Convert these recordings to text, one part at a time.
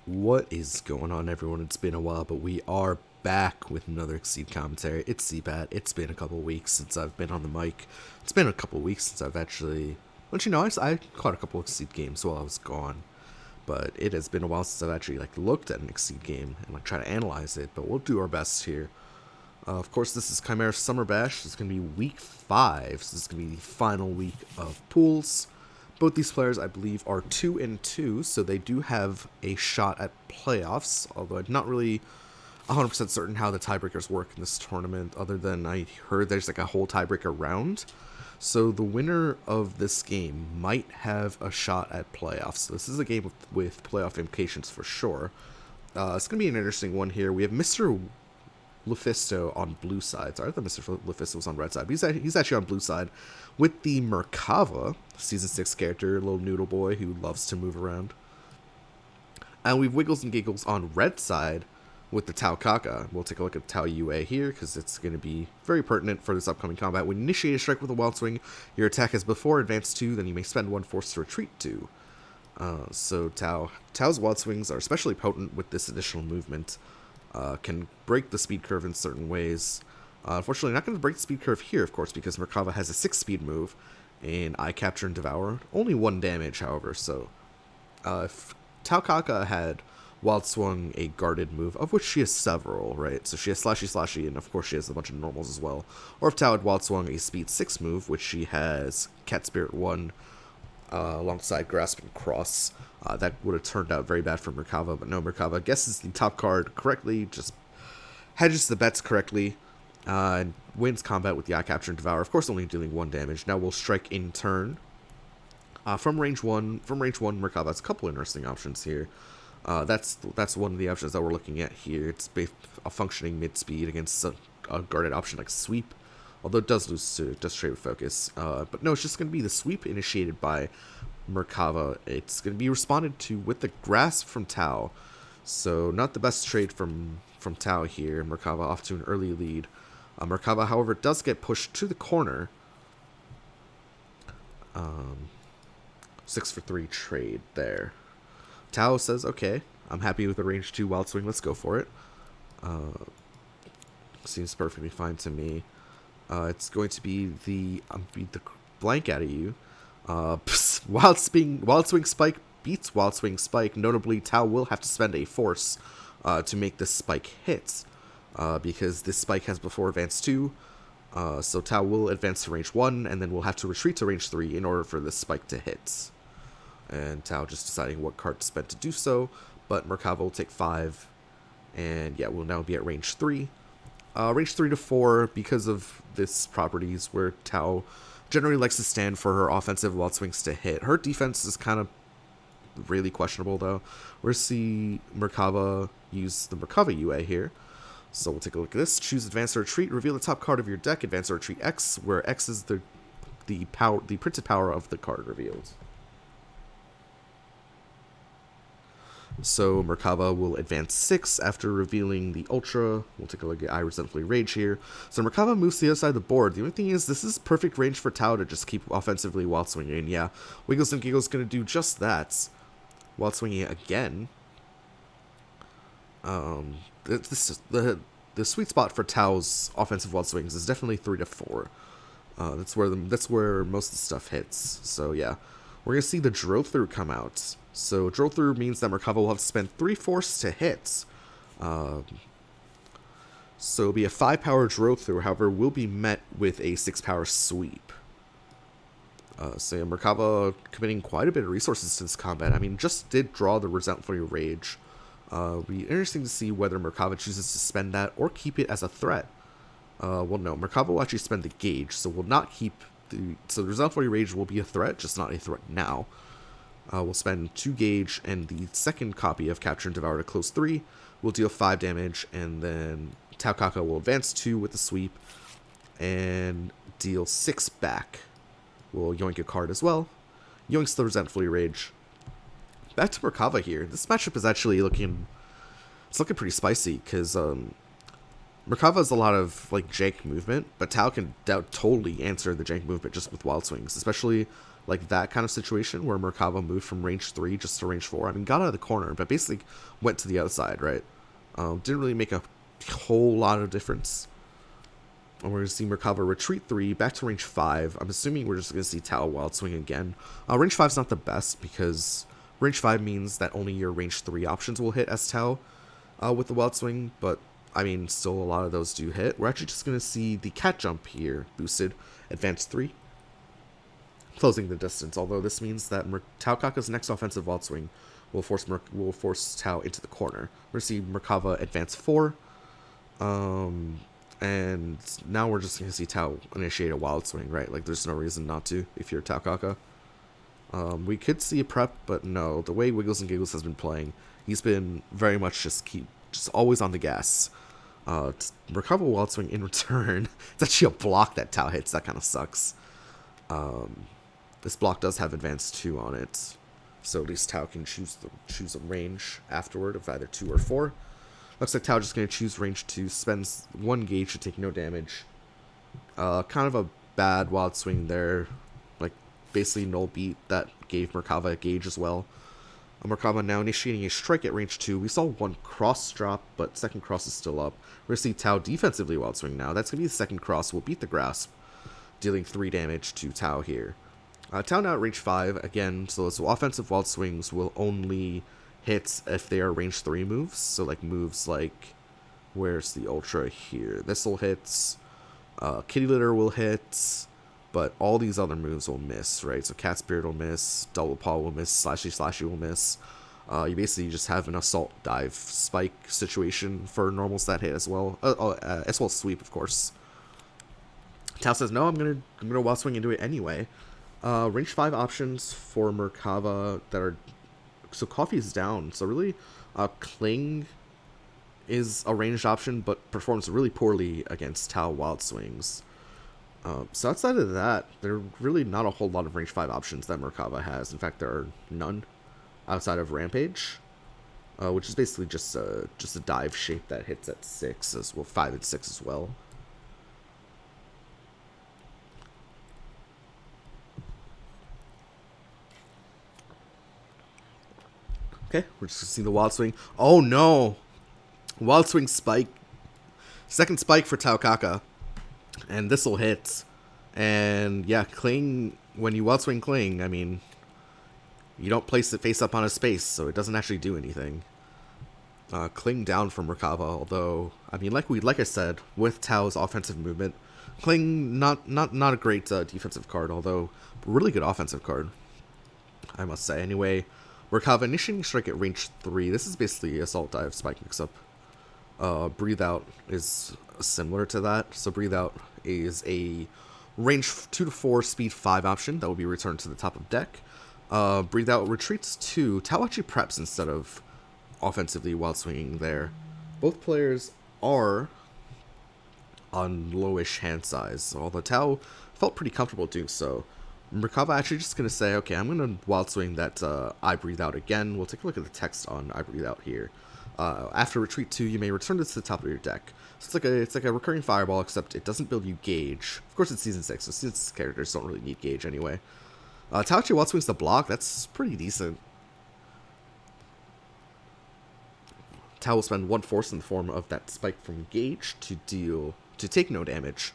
What is going on, everyone? It's been a while, but we are back with another Exceed commentary. It's CPAT. It's been a couple weeks since I've been on the mic. It's been a couple weeks since I've actually... Don't you know, I caught a couple Exceed games while I was gone. But it has been a while since I've actually looked at an Exceed game and try to analyze it. But we'll do our best here. Of course, this is Chimera Summer Bash. This is going to be week 5. So this is going to be the final week of pools. Both these players, I believe, are 2-2, so they do have a shot at playoffs, although I'm not really 100% certain how the tiebreakers work in this tournament, other than I heard there's a whole tiebreaker round. So the winner of this game might have a shot at playoffs. So this is a game with playoff implications for sure. It's going to be an interesting one here. We have MrLephisto on blue side. Sorry, I thought MrLephisto was on red side. But he's actually on blue side with the Merkava, Season 6 character, little noodle boy who loves to move around. And we've WigglesNGiggles on red side with the Tau Kaka. We'll take a look at Tau UA here because it's going to be very pertinent for this upcoming combat. When you initiate a strike with a wild swing, your attack is before advance 2, then you may spend 1 force to retreat 2. So Tau's wild swings are especially potent with this additional movement. Can break the speed curve in certain ways. Unfortunately, not going to break the speed curve here, of course, because Merkava has a 6 speed move, and I Capture and Devour. Only 1 damage, however, so if Tau Kaka had Wild Swung a guarded move, of which she has several, right? So she has Slashy, and of course she has a bunch of normals as well. Or if Tau had Wild Swung a speed 6 move, which she has Cat Spirit 1 alongside Grasp and Cross, that would have turned out very bad for Merkava, but no, Merkava guesses the top card correctly, just hedges the bets correctly, and wins combat with the Eye Capture and Devour. Of course, only dealing 1 damage. Now we'll strike in turn. From range 1, Merkava has a couple interesting options here. That's one of the options that we're looking at here. It's a functioning mid-speed against a guarded option like Sweep, although it does lose to trade with Focus. But no, it's just going to be the Sweep initiated by Merkava. It's going to be responded to with the Grasp from Tau. So not the best trade from Tau here. Merkava off to an early lead. Merkava, however, does get pushed to the corner. 6 for 3 trade there. Tau says, okay, I'm happy with the range 2 wild swing. Let's go for it. Seems perfectly fine to me. It's going to be the beat the blank out of you. Wild swing spike beats wild swing spike. Notably, Tau will have to spend a force to make this spike hit, because this spike has before advance 2. So Tau will advance to range 1, and then we'll have to retreat to range 3 in order for this spike to hit. And Tau just deciding what card to spend to do so, but Merkava will take 5, and yeah, we'll now be at range 3. Range 3 to 4, because of this properties where Tau generally likes to stand for her offensive wild swings to hit. Her defense is kind of really questionable, though. We're see Merkava use the Merkava UA here. So we'll take a look at this. Choose Advance or Retreat. Reveal the top card of your deck. Advance or Retreat X, where X is the printed power of the card revealed. So Merkava will advance 6 after revealing the Ultra. We'll take a look at I Resentfully Rage here. So Merkava moves to the other side of the board. The only thing is, this is perfect range for Tau to just keep offensively wild swinging. And yeah, WigglesNGiggles is going to do just that. Wild swinging again. The sweet spot for Tau's offensive wild swings is definitely 3 to 4. That's where most of the stuff hits. So yeah, we're gonna see the Drill Through come out. So Drill Through means that Merkava will have to spend 3 force to hit. So it'll be a 5 power Drill Through. However, will be met with a 6 power sweep. So yeah, Merkava committing quite a bit of resources to this combat. I mean, just did draw the Resentful Rage. It'll be interesting to see whether Merkava chooses to spend that or keep it as a threat. Well, no, Merkava will actually spend the Gauge, so will not keep so the Resentful Rage will be a threat, just not a threat now. We'll spend 2 Gauge and the second copy of Capture and Devour to close 3. We'll deal 5 damage, and then Tau Kaka will advance 2 with the sweep and deal 6 back. We'll yoink a card as well. Yoinks the Resentful Rage. Back to Merkava here. This matchup is actually looking pretty spicy, because Merkava has a lot of jank movement, but Tau can totally answer the jank movement just with wild swings, especially like that kind of situation where Merkava moved from range 3 just to range 4. I mean, got out of the corner, but basically went to the other side, right? Didn't really make a whole lot of difference. And we're going to see Merkava retreat 3, back to range 5. I'm assuming we're just going to see Tau Wild Swing again. Range 5 is not the best because range 5 means that only your range 3 options will hit as Tau with the Wild Swing, but I mean, still a lot of those do hit. We're actually just going to see the Cat Jump here boosted, advance 3, closing the distance, although this means that Tau Kaka's next offensive Wild Swing will force Tau into the corner. We're going to see Merkava advance 4, and now we're just going to see Tau initiate a Wild Swing, right? Like, there's no reason not to if you're Tau Kaka. We could see a prep, but no. The way WigglesNGiggles has been playing, he's been very much just always on the gas. Merkava Wild Swing in return. It's actually a block that Tau hits. That kind of sucks. This block does have advance 2 on it, so at least Tau can choose a range afterward of either 2 or 4. Looks like Tau just going to choose range 2, spends 1 gauge to take no damage. Kind of a bad Wild Swing there. Like, basically null beat that gave Merkava a gauge as well. Merkava now initiating a strike at range 2. We saw 1 cross drop, but second cross is still up. We're going to see Tau defensively Wild Swing now. That's going to be the second cross. We'll beat the grasp, dealing 3 damage to Tau here. Tau now at range 5 again, so offensive Wild Swings will only hit if they are range 3 moves. So like moves like, where's the Ultra here? This'll hit, Kitty Litter will hit, but all these other moves will miss, right? So Cat Spirit will miss, Double Paw will miss, Slashy will miss. You basically just have an Assault Dive Spike situation for normal stat hit as well. As well as Sweep, of course. Tau says, no, I'm gonna Wild Swing into it anyway. Range 5 options for Merkava that are... So Coffee's down, so really Cling is a ranged option, but performs really poorly against Tau Wild Swings. So outside of that, there are really not a whole lot of range 5 options that Merkava has. In fact, there are none outside of Rampage, which is basically just a dive shape that hits at 6 as well, 5 and 6 as well. Okay, we're just gonna see the Wild Swing. Oh no! Wild Swing Spike. Second Spike for Tau Kaka. And this'll hit. And yeah, Cling, when you Wild Swing Cling, I mean, you don't place it face up on a space, so it doesn't actually do anything. Cling down from Merkava, although, I mean, like I said, with Tau's offensive movement, Cling not a great defensive card, although a really good offensive card, I must say. Anyway, Merkava initiating strike at range 3. This is basically Assault Dive Spike mix-up. Breathe Out is similar to that. So Breathe Out is a range 2 to 4 speed 5 option that will be returned to the top of deck. Breathe Out retreats 2. Tau actually preps instead of offensively Wild Swinging there. Both players are on lowish hand size, although Tau felt pretty comfortable doing so. Merkava actually just going to say, okay, I'm going to Wild Swing that I Breathe Out again. We'll take a look at the text on I Breathe Out here. After retreat 2, you may return this to the top of your deck. So it's like a recurring fireball, except it doesn't build you gauge. Of course, it's season 6, so season 6 characters don't really need gauge anyway. Tau actually Wild Swings the block. That's pretty decent. Tau will spend 1 force in the form of that spike from gauge to take no damage.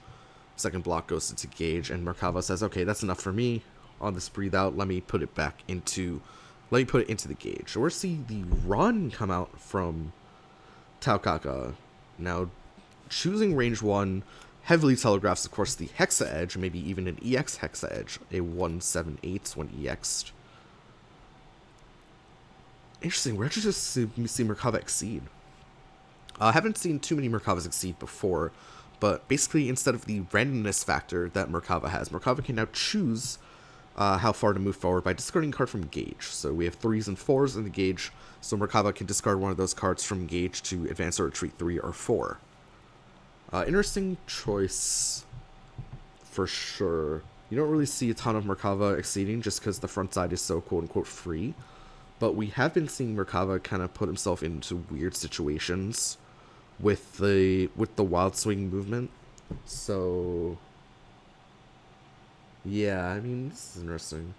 Second block goes into gauge, and Merkava says, okay, that's enough for me on this Breathe Out. Let me put it into the gauge. So we're seeing the run come out from Tau Kaka. Now, choosing range 1 heavily telegraphs, of course, the Hexa Edge, maybe even an EX Hexa Edge, a 178 when EX'd. Interesting, we're actually just see Merkava exceed. I haven't seen too many Merkavas exceed before, but basically instead of the randomness factor that Merkava has, Merkava can now choose how far to move forward by discarding a card from gauge. So we have 3s and 4s in the gauge, so Merkava can discard one of those cards from gauge to advance or retreat 3 or 4. Interesting choice for sure. You don't really see a ton of Merkava exceeding just because the front side is so quote-unquote free. But we have been seeing Merkava kind of put himself into weird situations with the Wild Swing movement. So yeah, I mean, this is interesting.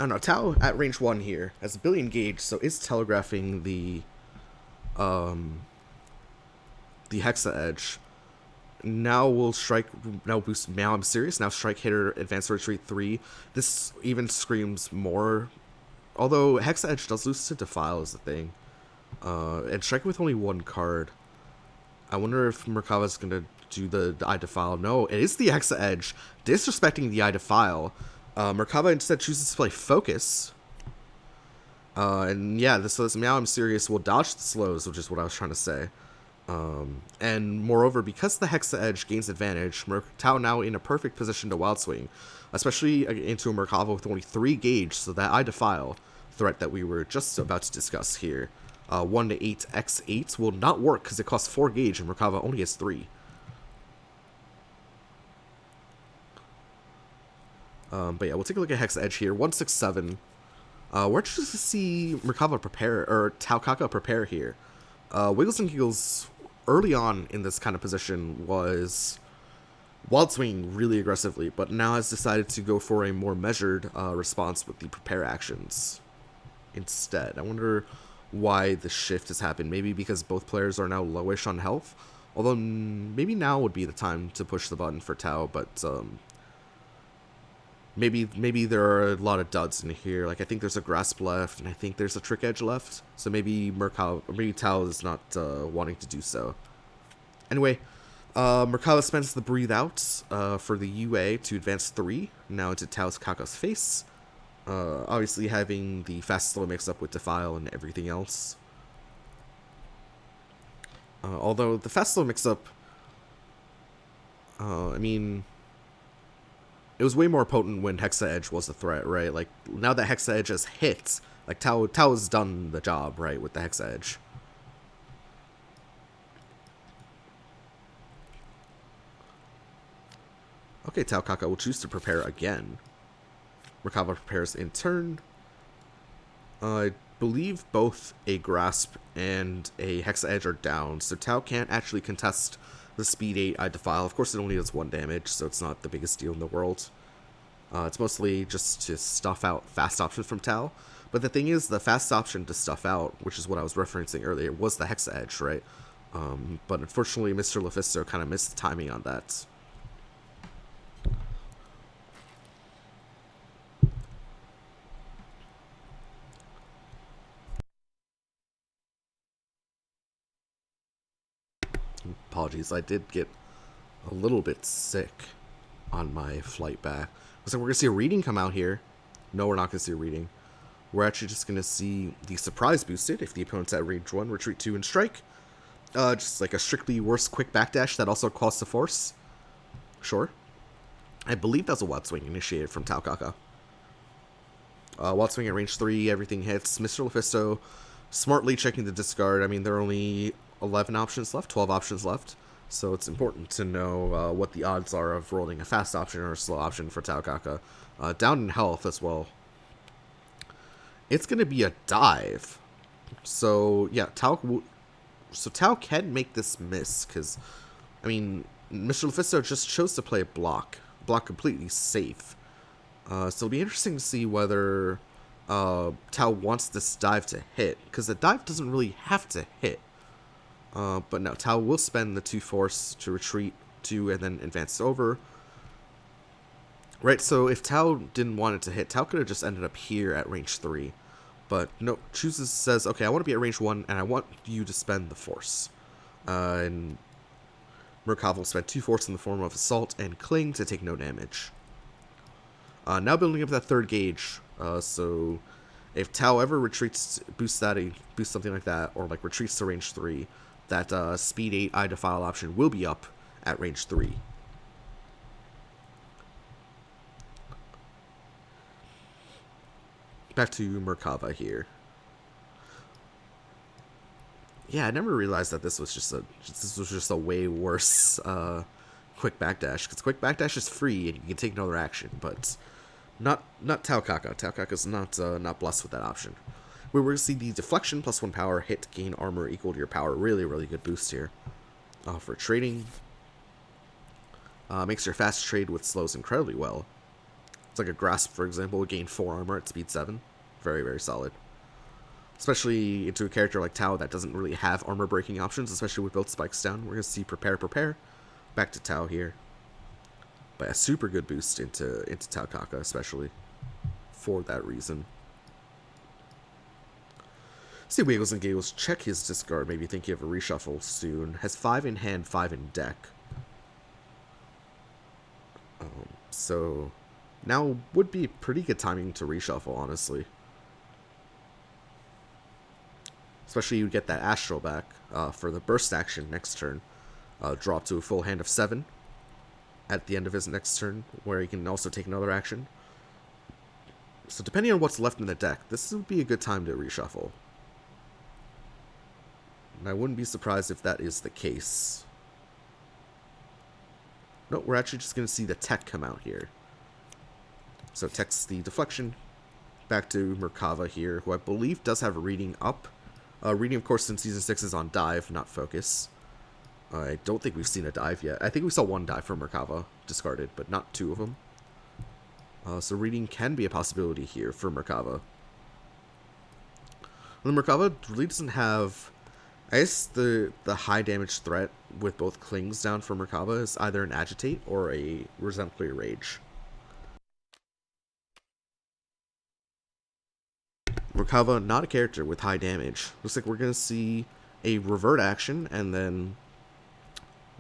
don't know, Tao at range 1 here has a billion gauge, so it's telegraphing the Hexa Edge. Now we'll strike, now boost, now I'm serious, now strike hitter, advanced retreat 3. This even screams more, although Hexa Edge does lose to Defile is the thing. And striking with only one card. I wonder if Merkava's gonna do the Eye Defile. No, it is the Hexa Edge, disrespecting the Eye Defile. Merkava instead chooses to play Focus. And yeah, this Meow I'm Serious will dodge the slows, which is what I was trying to say. And moreover, because the Hexa Edge gains advantage, Tao now in a perfect position to Wild Swing, especially into a Merkava with only 3 gauge, so that Eye Defile threat that we were just about to discuss here, 1 to 8 x8 will not work because it costs 4 gauge and Merkava only has 3. But yeah, we'll take a look at Hexa Edge here. 167. We're just to see Merkava prepare, or Tao Kaka prepare here. WigglesNGiggles early on in this kind of position was Wild Swing really aggressively, but now has decided to go for a more measured response with the prepare actions instead. I wonder why the shift has happened. Maybe because both players are now lowish on health, although maybe now would be the time to push the button for Tao, but maybe there are a lot of duds in here. Like, I think there's a Grasp left, and I think there's a Trick Edge left. So maybe Tao is not wanting to do so. Anyway, Merkava spends the Breathe Out for the UA to advance 3, now into Tao's Kaka's face. Obviously having the Fast Slow mix up with Defile and everything else. Although the Fast Slow mix up, I mean, it was way more potent when Hexa Edge was the threat, right? Like, now that Hexa Edge has hit, like, Tao has done the job, right, with the Hexa Edge. Okay, Tao Kaka will choose to prepare again. Merkava prepares in turn. I believe both a Grasp and a Hexa Edge are down, so Tao can't actually contest the Speed 8 Eye Defile. Of course, it only does 1 damage, so it's not the biggest deal in the world. It's mostly just to stuff out fast options from Tao. But the thing is, the fast option to stuff out, which is what I was referencing earlier, was the Hexa Edge, right? But unfortunately, MrLephisto kind of missed the timing on that. Apologies, I did get a little bit sick on my flight back. So we're going to see a reading come out here. No, we're not going to see a reading. We're actually just going to see the surprise boosted if the opponent's at range 1, retreat 2, and strike. Just like a strictly worse quick backdash that also costs a force. Sure. I believe that's a Wild Swing initiated from Tao Kaka. Wild Swing at range 3, everything hits. MrLephisto smartly checking the discard. I mean, there are only 11 options left, 12 options left. So it's important to know what the odds are of rolling a fast option or a slow option for Tao Kaka. Down in health as well. It's going to be a dive. So, yeah, Tao can make this miss, because, I mean, MrLephisto just chose to play a block completely safe. So it'll be interesting to see whether Tao wants this dive to hit, because the dive doesn't really have to hit. But no, Tao will spend the 2 force to retreat 2 and then advance over. Right, so if Tao didn't want it to hit, Tao could have just ended up here at range 3. But no, says, okay, I want to be at range 1, and I want you to spend the force. And Merkava will spend 2 force in the form of Assault and Cling to take no damage. Now building up that 3rd gauge, so if Tao ever retreats, boosts something like that, or like retreats to range 3, that Speed 8 Eye Defile option will be up at range 3. Back to Merkava here. Yeah, I never realized that this was just a way worse quick backdash, because quick backdash is free and you can take another action, but not Tao Kaka. Tao Kaka's not blessed with that option. We're going to see the deflection +1 power, hit, gain armor equal to your power. Really, really good boost here. For trading, makes your fast trade with slows incredibly well. It's like a Grasp, for example, would gain 4 armor at speed 7. Very, very solid. Especially into a character like Tao that doesn't really have armor breaking options, especially with both spikes down. We're going to see Prepare, Prepare. Back to Tao here. But a super good boost into Tao Kaka, especially for that reason. See WigglesNGiggles, check his discard, maybe thinking of a reshuffle soon. Has 5 in hand, 5 in deck. So now would be pretty good timing to reshuffle, honestly. Especially you get that Astral back for the burst action next turn. Drop to a full hand of 7 at the end of his next turn, where he can also take another action. So depending on what's left in the deck, this would be a good time to reshuffle. And I wouldn't be surprised if that is the case. No, we're actually just going to see the tech come out here. So tech's the deflection. Back to Merkava here, who I believe does have a reading up. Reading, of course, in Season 6 is on dive, not focus. I don't think we've seen a dive yet. I think we saw 1 dive from Merkava discarded, but not 2 of them. So reading can be a possibility here for Merkava. And the Merkava really doesn't have... I guess the high damage threat with both Clings down for Merkava is either an Agitate or a Resentfully Rage. Merkava, not a character with high damage. Looks like we're going to see a Revert action, and then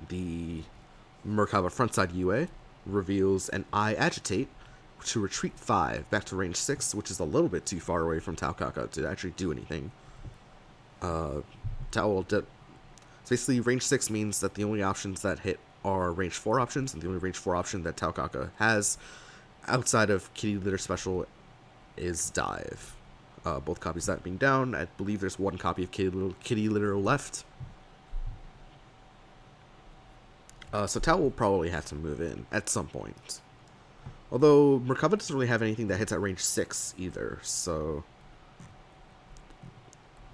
the Merkava frontside UA reveals an I Agitate to retreat 5 back to range 6, which is a little bit too far away from Tao Kaka to actually do anything. Tao will so basically, range 6 means that the only options that hit are range 4 options, and the only range 4 option that Tao Kaka has outside of Kitty Litter Special is Dive. Both copies of that being down. I believe there's 1 copy of Kitty Litter left. So Tao will probably have to move in at some point. Although Merkava doesn't really have anything that hits at range 6 either, so...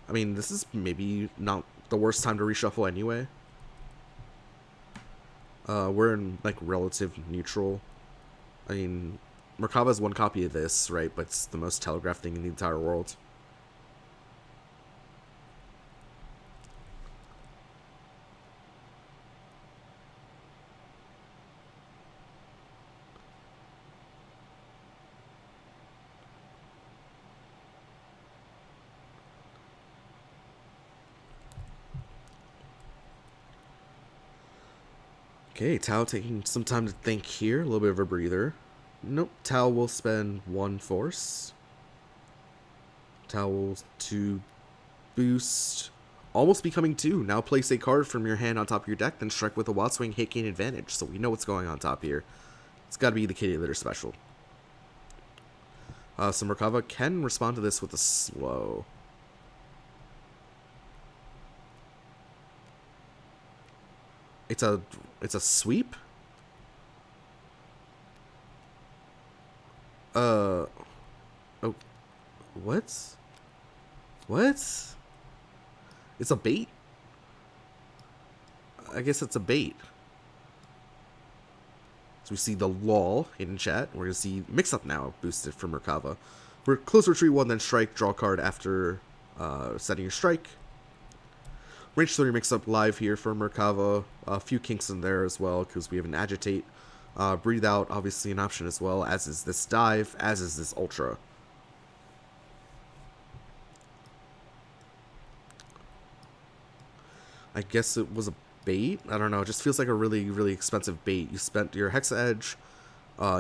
I mean, this is maybe not the worst time to reshuffle anyway. We're in, like, relative neutral. I mean, Merkava has 1 copy of this, right? But it's the most telegraphed thing in the entire world. Okay, Tao taking some time to think here. A little bit of a breather. Nope, Tao will spend 1 force. Tao will to boost, almost becoming 2. Now place a card from your hand on top of your deck, then strike with a Wild Swing, hit gain advantage. So we know what's going on top here. It's got to be the Kitty Litter Special. So Merkava can respond to this with a slow. It's a sweep? Oh, what? What? It's a bait? I guess it's a bait. So we see the LOL in chat. We're going to see Mix Up now boosted for Merkava. We're close retreat 1, then strike, draw card after setting your strike. Range 3 Mix Up live here for Merkava. A few kinks in there as well because we have an Agitate. Breathe Out, obviously an option as well, as is this Dive, as is this Ultra. I guess it was a bait? I don't know, it just feels like a really, really expensive bait. You spent your Hexa Edge,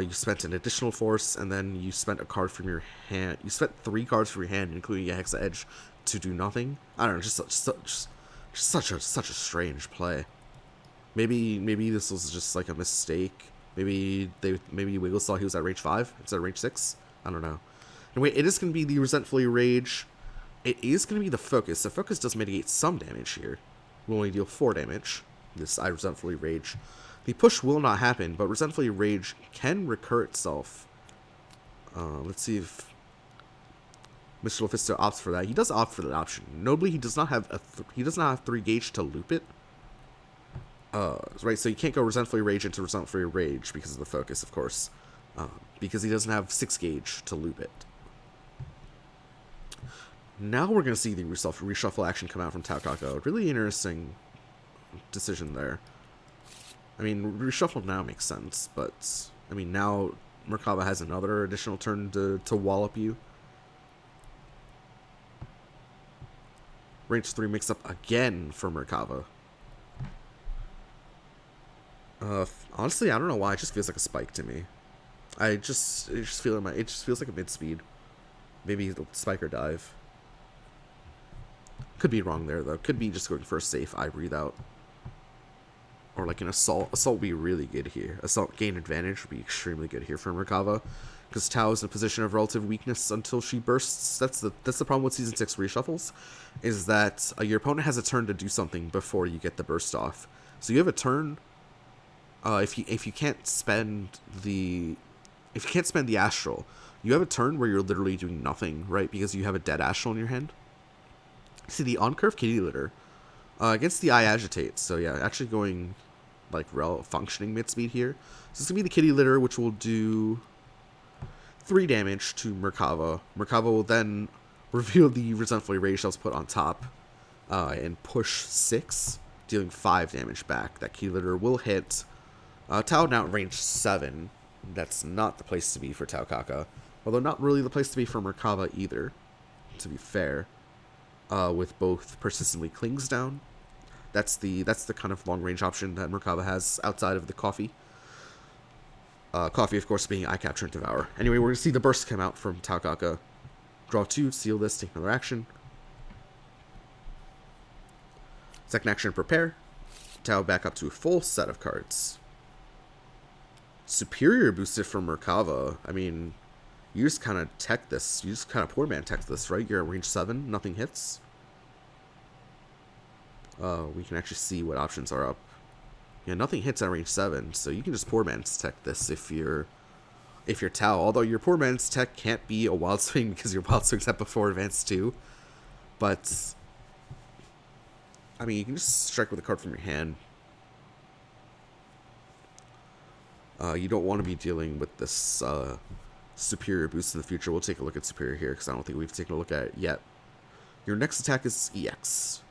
you spent an additional force, and then you spent a card from your hand. You spent 3 cards from your hand, including a Hexa Edge, to do nothing. I don't know, just such a strange play. Maybe this was just like a mistake. Maybe Wiggles saw he was at range 5 instead of range 6. I don't know. Anyway, it is going to be the Resentfully Rage. It is going to be the Focus. The Focus does mitigate some damage here. Will only deal 4 damage. This I Resentfully Rage. The push will not happen, but Resentfully Rage can recur itself. Let's see if MrLephisto opts for that. He does opt for that option. Notably, he does not have 3 gauge to loop it. Right, so you can't go Resentfully Rage into Resentfully Rage because of the Focus, of course. because he doesn't have 6 gauge to loop it. Now we're going to see the reshuffle action come out from Taokaka. Really interesting decision there. I mean, reshuffle now makes sense, but I mean, now Merkaba has another additional turn to wallop you. Range 3 mix up again for Merkaba. Honestly, I don't know why. It just feels like a spike to me. It just feels like a mid speed. Maybe spike or dive. Could be wrong there though. Could be just going for a safe I breathe out. Or like an assault. Assault would be really good here. Assault gain advantage would be extremely good here for Merkaba. Because Tao is in a position of relative weakness until she bursts. That's the problem with Season 6 reshuffles. Is that your opponent has a turn to do something before you get the burst off. So you have a turn. If you can't spend the astral, you have a turn where you're literally doing nothing, right? Because you have a dead astral in your hand. See the on-curve kitty litter against the eye agitate. So yeah, actually going like functioning mid speed here. So it's gonna be the kitty litter, which will do 3 damage to Merkaba. Merkaba will then reveal the resentfully rage shells put on top and push 6, dealing 5 damage back. That kitty litter will hit. Tao now at range 7. That's not the place to be for Taokaka. Although not really the place to be for Merkaba either, to be fair. With both persistently clings down. That's the kind of long range option that Merkaba has outside of the coffee. Coffee, of course, being eye capture and devour. Anyway, we're gonna see the burst come out from Taokaka. Draw 2, seal this, take another action. Second action, prepare. Tao back up to a full set of cards. Superior boosted from Merkaba. I mean, you just kind of tech this. You just kind of poor man tech this, right? You're at range 7, nothing hits. We can actually see what options are up. Yeah, nothing hits at range 7, so you can just poor man's tech this if you're Tao. Although your poor man's tech can't be a wild swing because your wild swing's at before advance 2. But I mean, you can just strike with a card from your hand. You don't want to be dealing with this superior boost in the future. We'll take a look at superior here because I don't think we've taken a look at it yet. Your next attack is EX.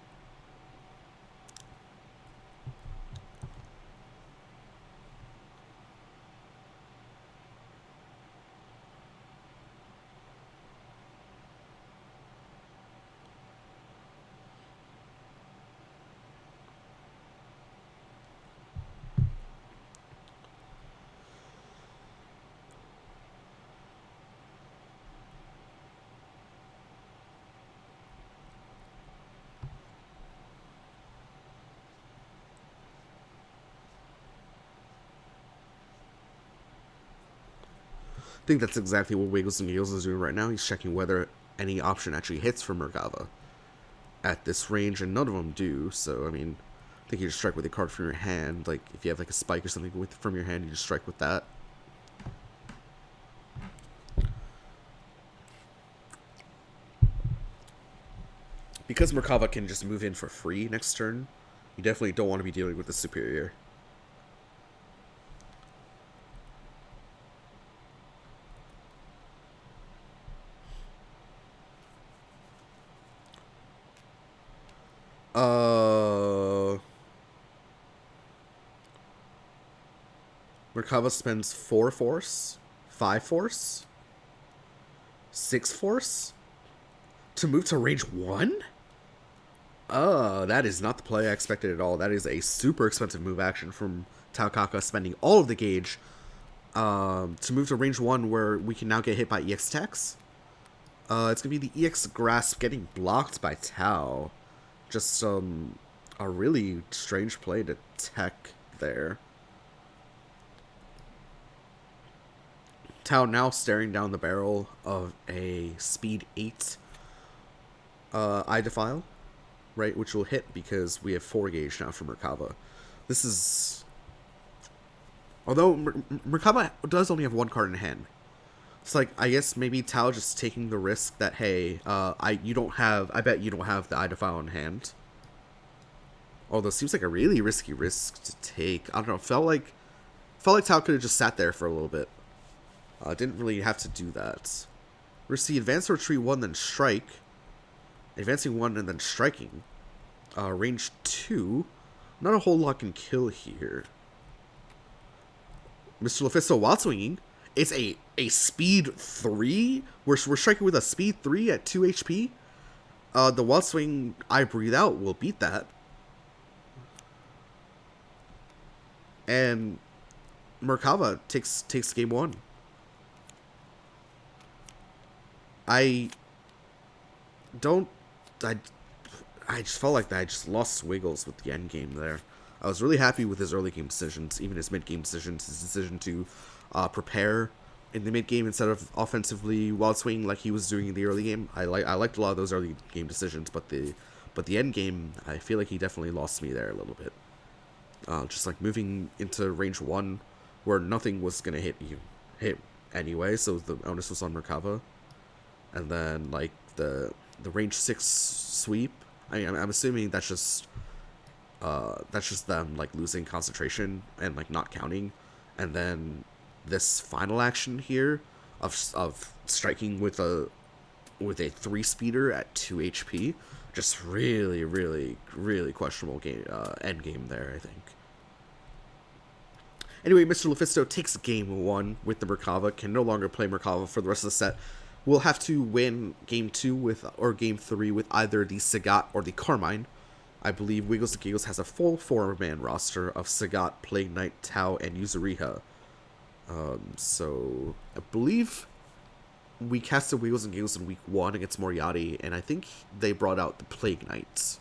I think that's exactly what WigglesNGiggles is doing right now. He's checking whether any option actually hits for Merkaba at this range, and none of them do. So, I mean, I think you just strike with a card from your hand. Like, if you have like a spike or something from your hand, you just strike with that. Because Merkaba can just move in for free next turn, you definitely don't want to be dealing with the superior. Merkaba spends 4 force, 5 force, 6 force to move to range 1? That is not the play I expected at all. That is a super expensive move action from Taokaka, spending all of the gauge to move to range 1 where we can now get hit by EX attacks. It's going to be the EX Grasp getting blocked by Tao. Just a really strange play to tech there. Tao now staring down the barrel of a speed 8 Eye Defile, right, which will hit because we have 4 gauge now from Merkaba. This is... Although Merkaba does only have 1 card in hand. It's like, I guess maybe Tao just taking the risk that, hey, I bet you don't have the Eye Defile in hand. Although it seems like a really risky risk to take. I don't know, felt like Tao could have just sat there for a little bit. Didn't really have to do that. We're going to see advance retreat 1, then strike. Advancing 1 and then striking. Range 2. Not a whole lot can kill here. MrLephisto wild swinging. It's a speed 3. We're striking with a speed 3 at 2 HP. The wild swing I breathe out will beat that. And Merkava takes game 1. I just felt like that I just lost Wiggles with the end game there. I was really happy with his early game decisions, even his mid game decisions. His decision to prepare in the mid game instead of offensively wild swing like he was doing in the early game. I liked a lot of those early game decisions, but the end game, I feel like he definitely lost me there a little bit. Just like moving into range 1 where nothing was gonna hit anyway, so the onus was on Merkava. And then like the range 6 sweep. I mean, I'm assuming that's just them like losing concentration and like not counting. And then this final action here of striking with a 3 speeder at 2 HP, just really, really, really questionable game end game there, I think. Anyway, MrLephisto takes game 1 with the Merkava, can no longer play Merkava for the rest of the set. We'll have to win game 2 or game 3 with either the Sagat or the Carmine. I believe WigglesNGiggles has a full 4-man roster of Sagat, Plague Knight, Tau, and Yuzuriha. So I believe we casted WigglesNGiggles in week 1 against Moriarty, and I think they brought out the Plague Knights.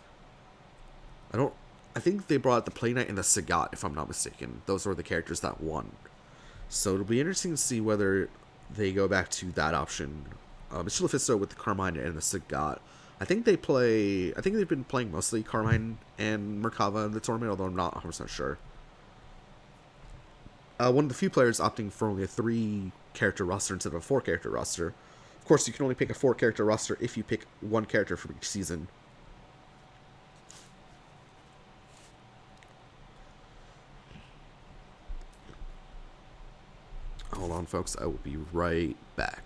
I think they brought out the Plague Knight and the Sagat, if I'm not mistaken. Those were the characters that won. So it'll be interesting to see whether they go back to that option. MrLephisto with the Carmine and the Sagat. I think they've been playing mostly Carmine and Merkava in the tournament, although I'm not 100% sure. One of the few players opting for only a 3-character roster instead of a 4-character roster. Of course, you can only pick a 4-character roster if you pick 1 character from each season. Hold on, folks. I will be right back.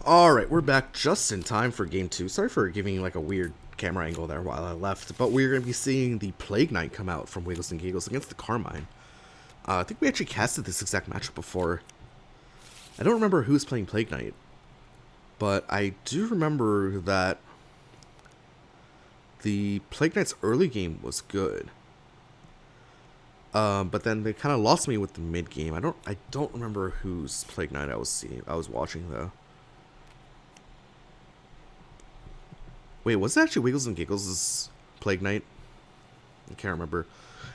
Alright, we're back just in time for game 2. Sorry for giving like a weird camera angle there while I left, but we're going to be seeing the Plague Knight come out from WigglesNGiggles against the Carmine. I think we actually casted this exact matchup before. I don't remember who's playing Plague Knight, but I do remember that the Plague Knight's early game was good. But then they kind of lost me with the mid game. I don't remember whose Plague Knight I was watching though. Wait, was it actually WigglesNGiggles' Plague Knight? I can't remember.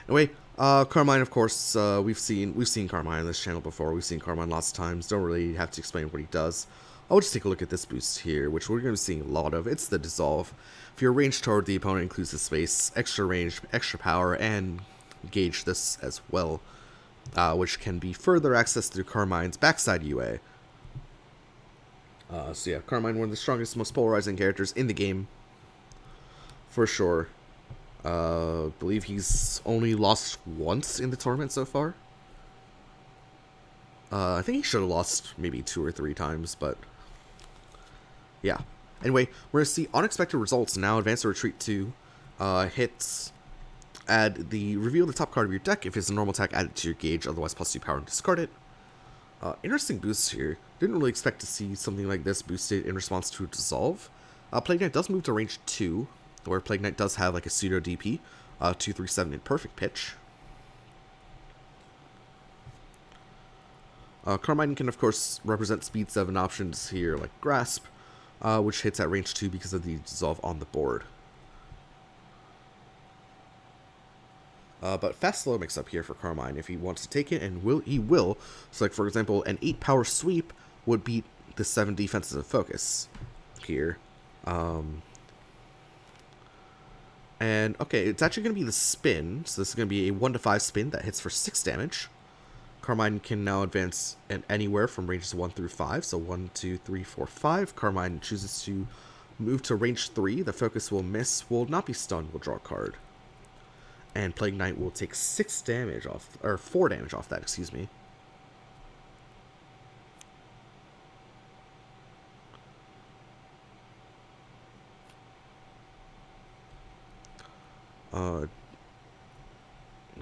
Anyway, Carmine, of course, we've seen Carmine on this channel before. We've seen Carmine lots of times. Don't really have to explain what he does. I'll just take a look at this boost here, which we're going to be seeing a lot of. It's the Dissolve. If your range toward the opponent includes the space, extra range, extra power, and gauge this as well, which can be further accessed through Carmine's backside UA. So yeah, Carmine, one of the strongest, most polarizing characters in the game. For sure. Believe he's only lost once in the tournament so far. I think he should have lost maybe 2 or 3 times, but yeah. Anyway, we're going to see unexpected results now. Advance or Retreat 2 hits reveal the top card of your deck. If it's a normal attack, add it to your gauge, otherwise +2 power and discard it. Interesting boost here. Didn't really expect to see something like this boosted in response to a dissolve. Plague Knight does move to range 2, where Plague Knight does have like a pseudo DP, 2/3/7 in perfect pitch. Carmine can of course represent speed 7 options here like Grasp, which hits at range 2 because of the dissolve on the board. But fast slow mix up here for Carmine if he wants to take it, and he will. So like for example, an 8 power sweep would beat the 7 defenses of focus here. And okay, it's actually going to be the spin. So this is going to be a 1/5 spin that hits for 6 damage. Carmine can now advance anywhere from ranges 1 through 5. So 1, 2, 3, 4, 5. Carmine chooses to move to range 3. The focus will miss, will not be stunned, will draw a card. And Plague Knight will take 6 damage off, or 4 damage off that, excuse me.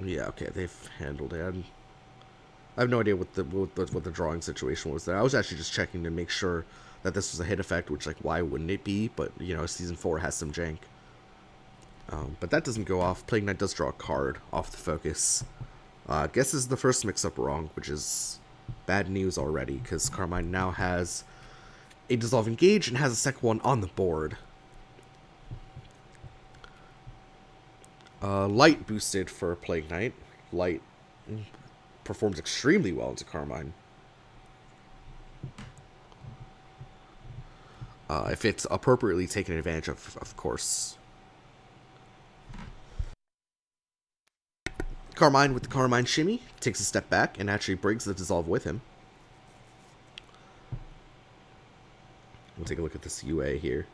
Yeah, okay, they've handled it. I have no idea what the drawing situation was there. I was actually just checking to make sure that this was a hit effect, which, like, why wouldn't it be? But, you know, Season 4 has some jank. But that doesn't go off. Plague Knight does draw a card off the focus. I guess this is the first mix-up wrong, which is bad news already, because Carmine now has a Dissolve Engage and has a second one on the board. Light boosted for Plague Knight. Light performs extremely well into Carmine. If it's appropriately taken advantage of course. Carmine with the Carmine Shimmy takes a step back and actually brings the Dissolve with him. We'll take a look at this UA here.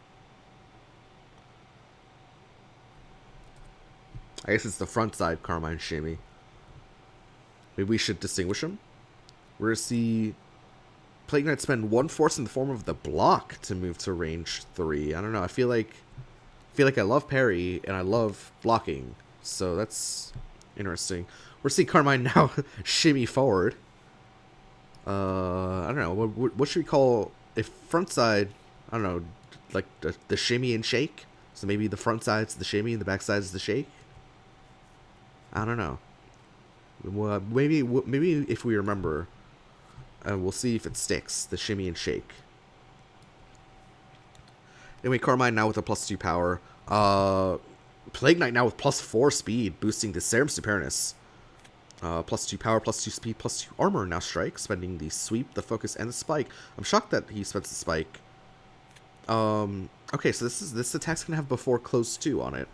I guess it's the front side Carmine Shimmy. Maybe we should distinguish them. We're going to see Plague Knight spend 1 force in the form of the block to move to range 3. I don't know. I feel like I love parry and I love blocking. So that's interesting. We're seeing Carmine now shimmy forward. I don't know. What should we call if front side? I don't know, like the shimmy and shake. So maybe the front side's the shimmy and the back side's the shake. I don't know. Well, maybe if we remember, we'll see if it sticks. The shimmy and shake. Anyway, Carmine now with a +2 power. Plague Knight now with +4 speed, boosting the Serum Supernus. +2 power, +2 speed, +2 armor now strike, spending the sweep, the focus, and the spike. I'm shocked that he spends the spike. Okay, so this attack's gonna have before close 2 on it.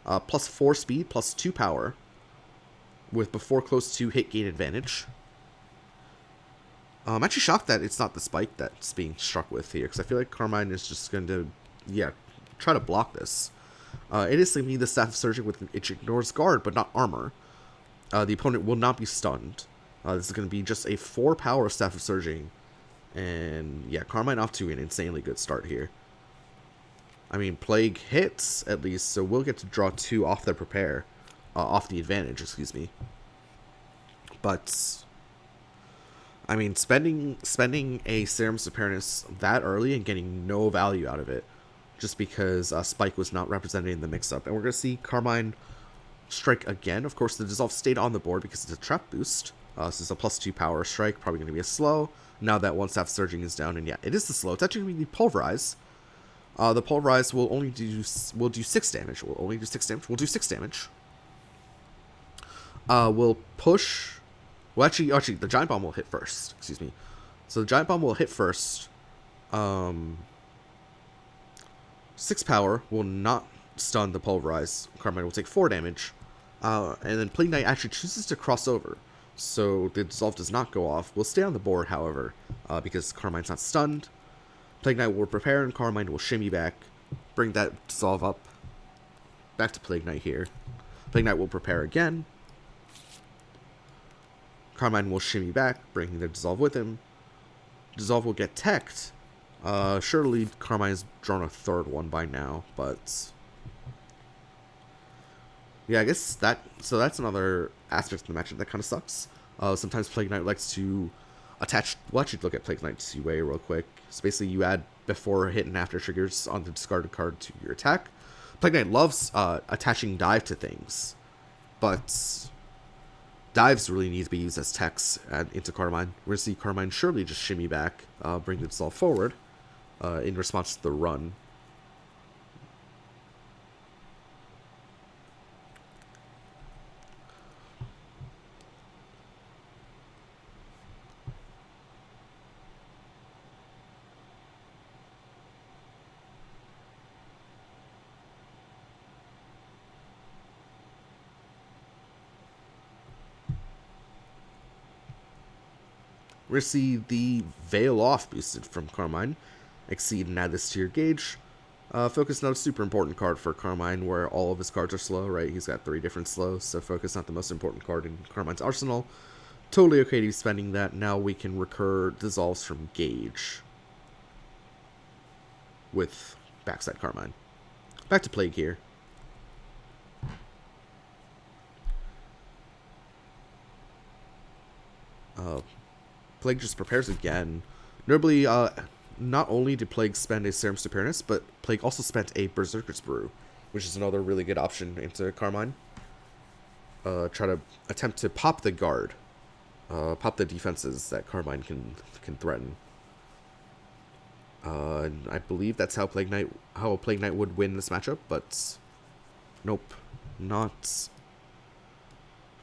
+4 speed, +2 power. With before close 2 hit gain advantage. I'm actually shocked that it's not the spike that's being struck with here, because I feel like Carmine is just going to, yeah, try to block this. It is simply the Staff of Surging, which ignores guard, but not armor. The opponent will not be stunned. This is going to be just a 4 power Staff of Surging. And, yeah, Carmine off to an insanely good start here. I mean, Plague hits, at least, so we'll get to draw 2 off the prepare. Off the advantage, excuse me. But I mean, spending a Serum Supernus that early and getting no value out of it, just because Spike was not represented in the mix-up, and we're gonna see Carmine strike again. Of course, the Dissolve stayed on the board because it's a trap boost. This is a +2 power strike, probably gonna be a slow. Now that one Staff Surging is down, and yeah, it is the slow. It's actually gonna be the Pulverize. The Pulverize will only do 6 damage. We'll only do 6 damage. We'll do 6 damage. We'll push. Well, actually, the Giant Bomb will hit first. Excuse me. So the Giant Bomb will hit first. 6 power will not stun the Pulverize. Carmine will take 4 damage. And then Plague Knight actually chooses to cross over. So the Dissolve does not go off. We'll stay on the board, however, because Carmine's not stunned. Plague Knight will prepare, and Carmine will shimmy back. Bring that Dissolve up. Back to Plague Knight here. Plague Knight will prepare again. Carmine will shimmy back, bringing the Dissolve with him. Dissolve will get teched. Surely Carmine has drawn a 3rd one by now, but Yeah, I guess that's another aspect of the matchup that kind of sucks. Sometimes Plague Knight likes to attach. We'll actually look at Plague Knight's UA real quick. So basically, you add before, hit, and after triggers on the discarded card to your attack. Plague Knight loves attaching dive to things, but dives really need to be used as techs into Carmine. We're going to see Carmine surely just shimmy back, bring itself forward in response to the run. We're going to see the Veil Off boosted from Carmine. Exceed and add this to your gauge. Focus, not a super important card for Carmine, where all of his cards are slow, right? He's got 3 different slows, so Focus not the most important card in Carmine's arsenal. Totally okay to be spending that. Now we can recur Dissolves from Gauge with backside Carmine. Back to Plague here. Plague just prepares again. Notably, not only did Plague spend a Serum Superiorness, but Plague also spent a Berserker's Brew, which is another really good option into Carmine. Try to attempt to pop the guard. Pop the defenses that Carmine can threaten. And I believe that's how a Plague Knight would win this matchup, but nope, not.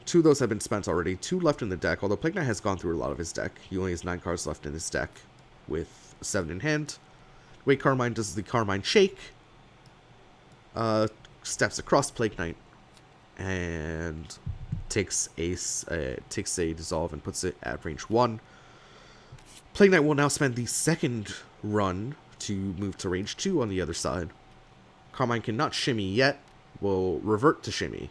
2 of those have been spent already. 2 left in the deck, although Plague Knight has gone through a lot of his deck. He only has 9 cards left in his deck, with 7 in hand. The way Carmine does the Carmine Shake, steps across Plague Knight, and takes a Dissolve and puts it at range 1. Plague Knight will now spend the second run to move to range 2 on the other side. Carmine cannot shimmy yet, will revert to shimmy.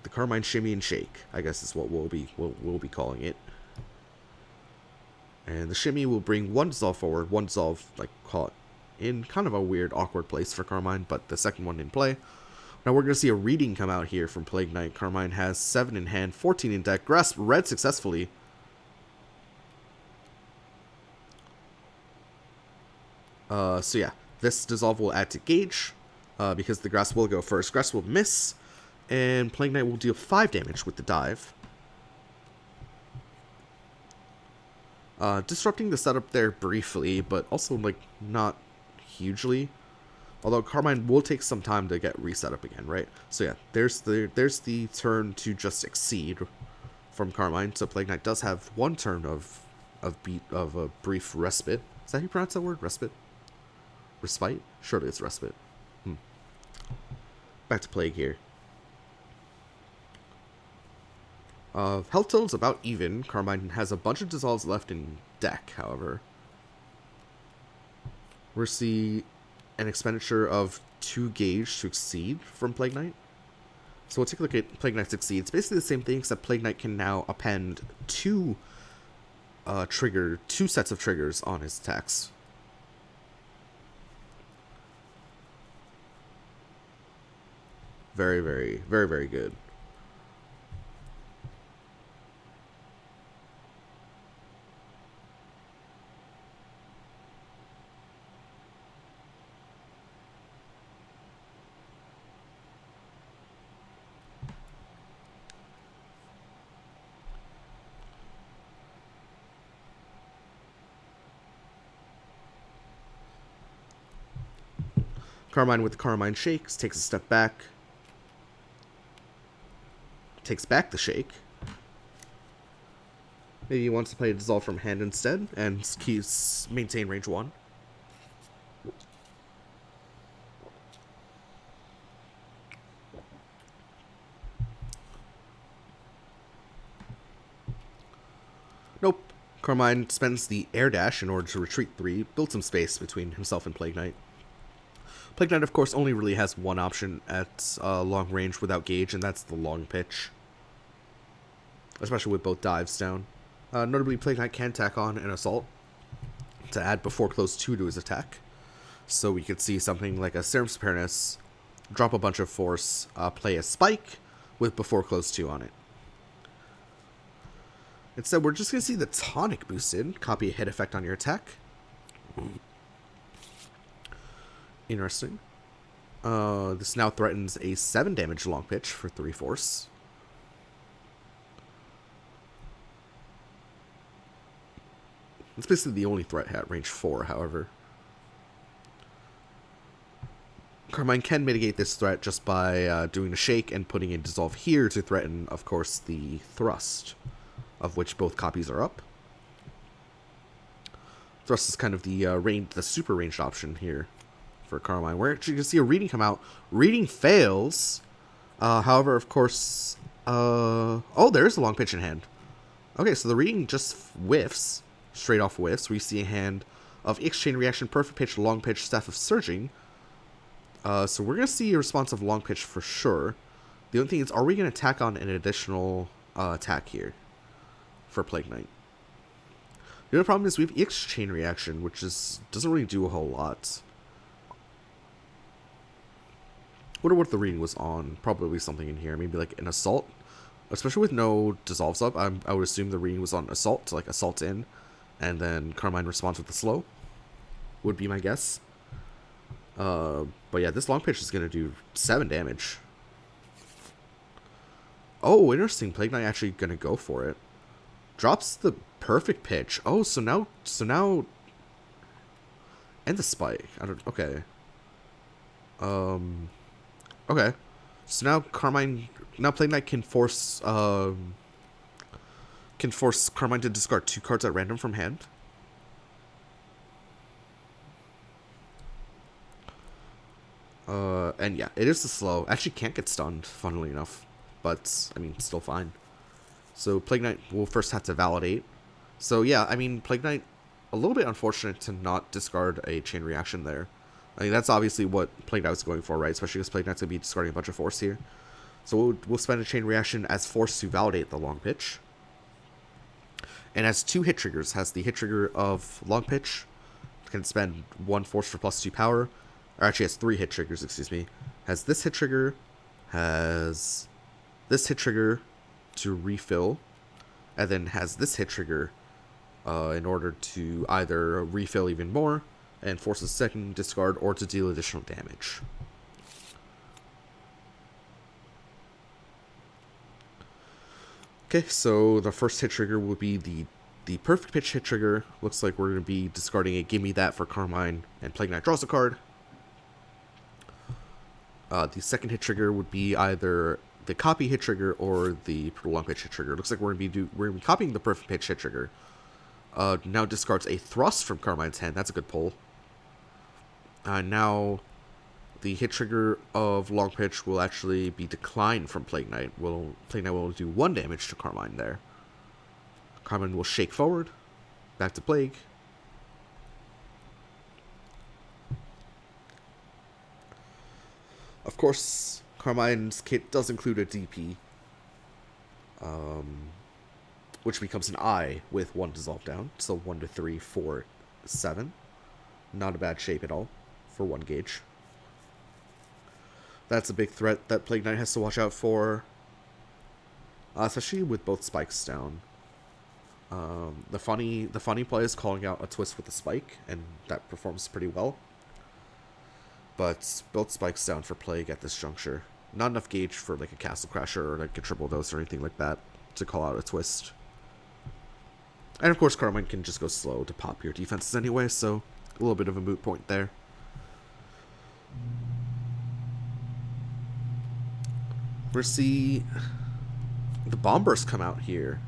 The Carmine Shimmy and Shake, I guess is what we'll be calling it. And the shimmy will bring 1 Dissolve forward, 1 Dissolve, like, call it, in kind of a weird, awkward place for Carmine, but the second one in play. Now we're going to see a reading come out here from Plague Knight. Carmine has 7 in hand, 14 in deck. Grasp red successfully. So yeah, this Dissolve will add to Gauge, because the Grasp will go first. Grasp will miss, and Plague Knight will deal 5 damage with the dive. Disrupting the setup there briefly, but also, like, not hugely. Although Carmine will take some time to get reset up again, right? So yeah, there's the turn to just exceed from Carmine. So Plague Knight does have 1 turn of a brief respite. Is that how you pronounce that word? Respite? Respite? Surely it's respite. Back to Plague here. Health total's about even. Carmine has a bunch of Dissolves left in deck, however. We're see an expenditure of 2 Gauge to exceed from Plague Knight. So we'll take a look at Plague Knight's Exceed. It's basically the same thing, except Plague Knight can now append 2 sets of triggers on his attacks. Very, very, very, very good. Carmine with the Carmine Shakes takes a step back. Takes back the Shake. Maybe he wants to play a Dissolve from hand instead and keeps maintain range 1. Nope. Carmine spends the Air Dash in order to retreat 3, build some space between himself and Plague Knight. Plague Knight, of course, only really has 1 option at long range without Gauge, and that's the long pitch. Especially with both dives down. Notably, Plague Knight can tack on an Assault to add before close 2 to his attack. So we could see something like a Serum Superiorness, drop a bunch of force, play a spike with before close 2 on it. Instead, we're just going to see the tonic boosted. Copy a hit effect on your attack. Interesting. This now threatens a 7 damage long pitch for 3 force. It's basically the only threat at range 4, however. Carmine can mitigate this threat just by doing a shake and putting a dissolve here to threaten, of course, the thrust, of which both copies are up. Thrust is kind of the super ranged option here for Carmine. We're actually going to see a reading come out. Reading fails. However, of course... oh, there's a long pitch in hand. Okay, so the reading just whiffs. Straight off whiffs. We see a hand of X-Chain Reaction, Perfect Pitch, Long Pitch, Staff of Surging. So we're going to see a response of Long Pitch for sure. The only thing is, are we going to tack on an additional attack here for Plague Knight? The other problem is we have X-Chain Reaction, which doesn't really do a whole lot. Wonder what the reading was on. Probably something in here. Maybe like an Assault. Especially with no dissolves up, I would assume the reading was on Assault, to like Assault in. And then Carmine responds with the slow. Would be my guess. But yeah, this long pitch is going to do 7 damage. Oh, interesting. Plague Knight actually going to go for it. Drops the perfect pitch. Oh, so now... And the spike. Okay. Okay. So now Plague Knight can force Carmine to discard 2 cards at random from hand. And yeah, it is the slow. Actually can't get stunned, funnily enough. But, I mean, still fine. So Plague Knight will first have to validate. So yeah, I mean, Plague Knight, a little bit unfortunate to not discard a chain reaction there. I mean, that's obviously what Plague Knight was going for, right? Especially because Plague Knight's going to be discarding a bunch of force here. So we'll spend a chain reaction as force to validate the long pitch. And has 2 hit triggers. Has the hit trigger of long pitch. Can spend 1 force for +2 power. Or actually has 3 hit triggers, excuse me. Has this hit trigger. Has this hit trigger to refill. And then has this hit trigger in order to either refill even more and force a second discard or to deal additional damage. Okay, so the first hit trigger will be the perfect pitch hit trigger. Looks like we're going to be discarding a Gimme That for Carmine, and Plague Knight draws a card. The second hit trigger would be either the copy hit trigger or the prolonged pitch hit trigger. Looks like we're going to be copying the perfect pitch hit trigger. Now discards a thrust from Carmine's hand. That's a good pull. Now the hit trigger of long pitch will actually be declined from Plague Knight. Plague Knight will do 1 damage to Carmine there. Carmine will shake forward. Back to Plague. Of course, Carmine's kit does include a DP. Which becomes an I with 1 dissolve down. So 1 to 3, 4, 7. Not a bad shape at all for 1 gauge. That's a big threat that Plague Knight has to watch out for. Especially with both spikes down. The funny play is calling out a twist with a spike, and that performs pretty well. But both spikes down for Plague at this juncture. Not enough gauge for like a Castle Crasher or like a triple dose or anything like that to call out a twist. And of course Carmine can just go slow to pop your defenses anyway, so a little bit of a moot point there. We'll see the Bomb Burst come out here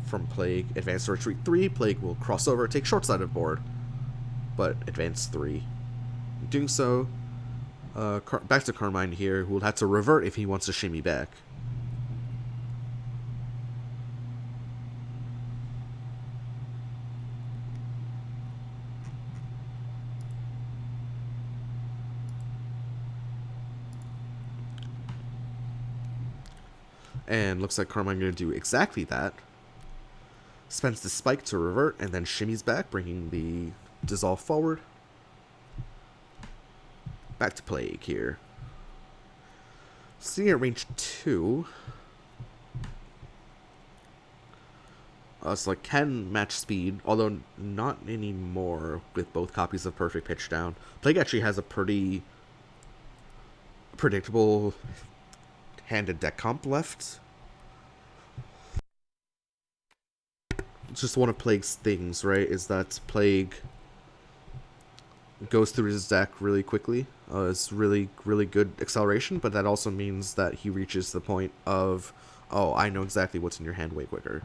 from Plague. Advance to Retreat 3. Plague will cross over, take short side of board, but advance 3. In doing so, back to Carmine here, who will have to revert if he wants to shimmy back. And looks like Carmine going to do exactly that. Spends the spike to revert and then shimmies back, bringing the dissolve forward. Back to Plague here. Sitting at range 2. So like can match speed, although not anymore with both copies of Perfect Pitch down. Plague actually has a pretty predictable handed deck comp left. It's just one of Plague's things, right? Is that Plague goes through his deck really quickly. It's really, really good acceleration, but that also means that he reaches the point of, oh, I know exactly what's in your hand way quicker.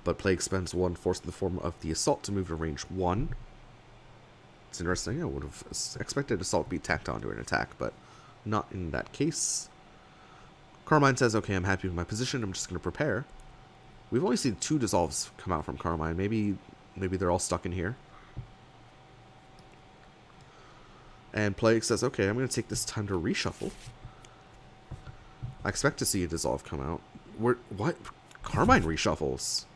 But Plague spends 1 force in the form of the Assault to move to range 1. It's interesting. I would have expected Assault to be tacked onto an attack, but not in that case. Carmine says, okay, I'm happy with my position. I'm just going to prepare. We've only seen 2 dissolves come out from Carmine. Maybe they're all stuck in here. And Plague says, okay, I'm going to take this time to reshuffle. I expect to see a dissolve come out. What? Carmine reshuffles?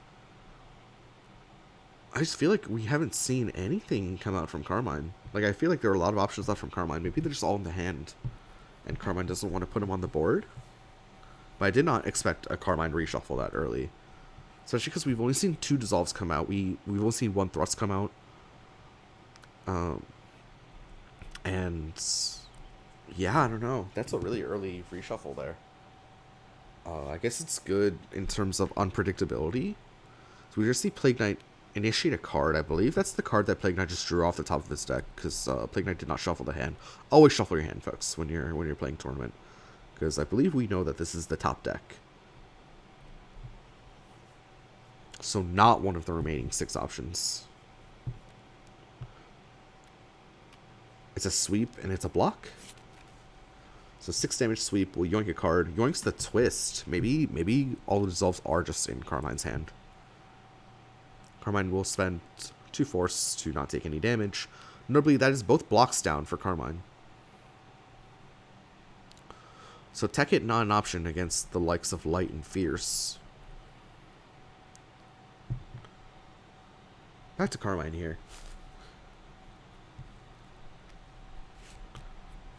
I just feel like we haven't seen anything come out from Carmine. Like, I feel like there are a lot of options left from Carmine. Maybe they're just all in the hand, and Carmine doesn't want to put them on the board. But I did not expect a Carmine reshuffle that early. Especially because we've only seen 2 dissolves come out. We've only seen 1 thrust come out. And yeah, I don't know. That's a really early reshuffle there. I guess it's good in terms of unpredictability. So we just see Plague Knight initiate a card. I believe that's the card that Plague Knight just drew off the top of his deck, because Plague Knight did not shuffle the hand. Always shuffle your hand, folks, when you're playing tournament, because I believe we know that this is the top deck. So not one of the remaining 6 options. It's a sweep and it's a block. So 6 damage sweep will yoink a card. Yoinks the twist. Maybe all the dissolves are just in Carmine's hand. Carmine will spend 2 force to not take any damage. Notably, that is both blocks down for Carmine. So Tech Hit not an option against the likes of Light and Fierce. Back to Carmine here.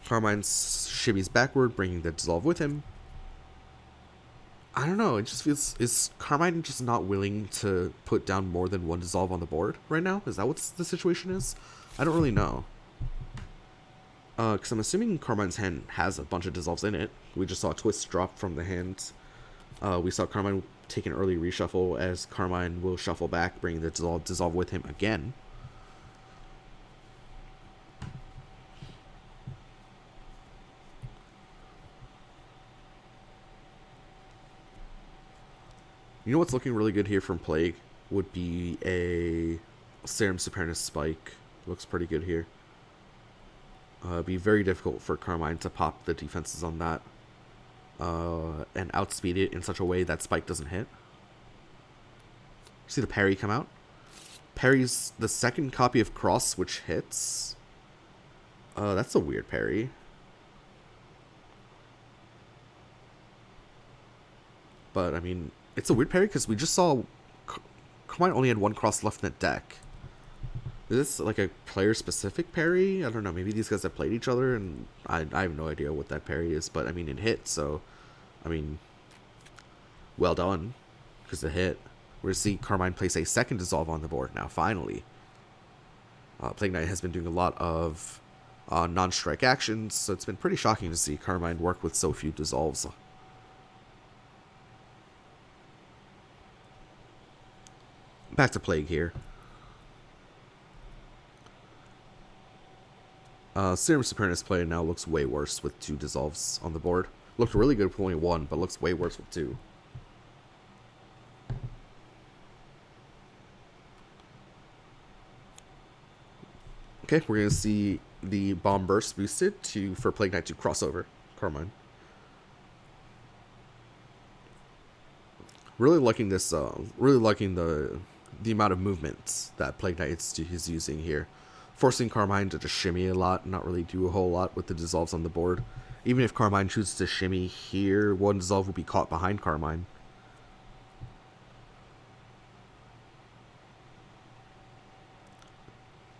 Carmine shimmies backward, bringing the dissolve with him. I don't know, it just feels... Is Carmine just not willing to put down more than 1 dissolve on the board right now? Is that what the situation is? I don't really know. Because I'm assuming Carmine's hand has a bunch of dissolves in it. We just saw a twist drop from the hand. We saw Carmine take an early reshuffle, as Carmine will shuffle back, bringing the dissolve with him again. You know what's looking really good here from Plague? Would be a Serum Supernus Spike. Looks pretty good here. It'd be very difficult for Carmine to pop the defenses on that. And outspeed it in such a way that Spike doesn't hit. See the parry come out? Parry's the second copy of Cross, which hits. That's a weird parry. But, I mean... It's a weird parry because we just saw Carmine only had 1 cross left in the deck. Is this like a player-specific parry? I don't know. Maybe these guys have played each other, and I have no idea what that parry is. But, I mean, it hit, so... I mean... Well done. Because it hit. We're going to see Carmine place a second dissolve on the board now, finally. Plague Knight has been doing a lot of non-strike actions, so it's been pretty shocking to see Carmine work with so few dissolves. Back to Plague here. Serum Supernus play now looks way worse with 2 dissolves on the board. Looked really good with only 1, but looks way worse with 2. Okay, we're going to see the Bomb Burst boosted for Plague Knight to crossover Carmine. Really liking this, really liking the amount of movement that Plague Knight is using here. Forcing Carmine to just shimmy a lot, not really do a whole lot with the dissolves on the board. Even if Carmine chooses to shimmy here, 1 dissolve will be caught behind Carmine.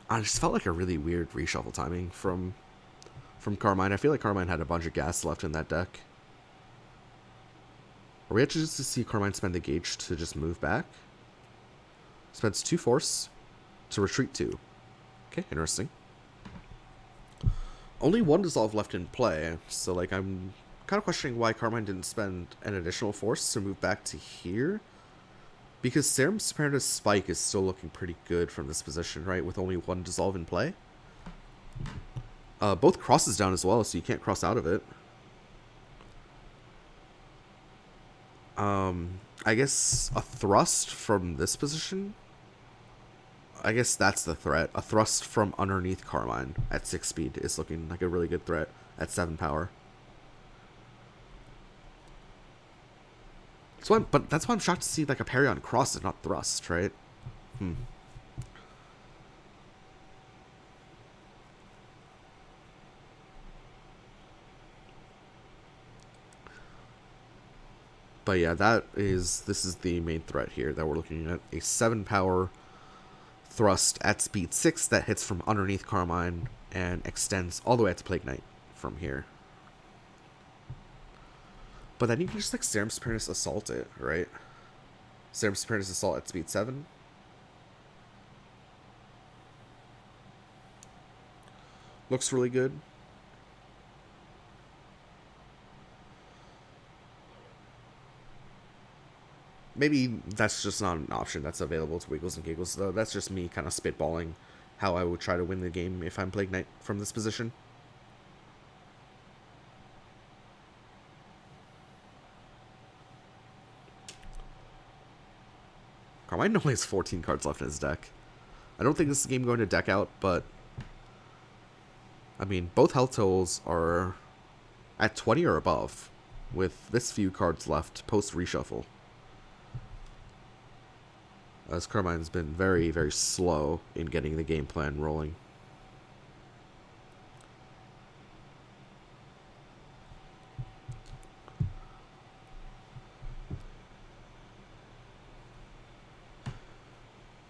I just felt like a really weird reshuffle timing from from Carmine. I feel like Carmine had a bunch of gas left in that deck. Are we actually just to see Carmine spend the gauge to just move back? Spends 2 force to retreat 2. Okay, interesting. Only 1 dissolve left in play, so like I'm kind of questioning why Carmine didn't spend an additional force to move back to here. Because Serum Supernus Spike is still looking pretty good from this position, right? With only 1 dissolve in play. Both crosses down as well, so you can't cross out of it. I guess a thrust from this position? I guess that's the threat. A thrust from underneath Carmine at 6 speed is looking like a really good threat at 7 power. But that's why I'm shocked to see like a parry on cross and not thrust, right? But yeah, this is the main threat here that we're looking at. A 7 power thrust at speed 6 that hits from underneath Carmine and extends all the way out to Plague Knight from here. But then you can just like Serum Supernus Assault it, right? Serum Supernus Assault at speed 7. Looks really good. Maybe that's just not an option that's available to WigglesNGiggles, though. That's just me kind of spitballing how I would try to win the game if I'm Plague Knight from this position. Carmine only has 14 cards left in his deck. I don't think this is a game going to deck out, but I mean, both health totals are at 20 or above, with this few cards left post-reshuffle. As Carmine's been very, very slow in getting the game plan rolling.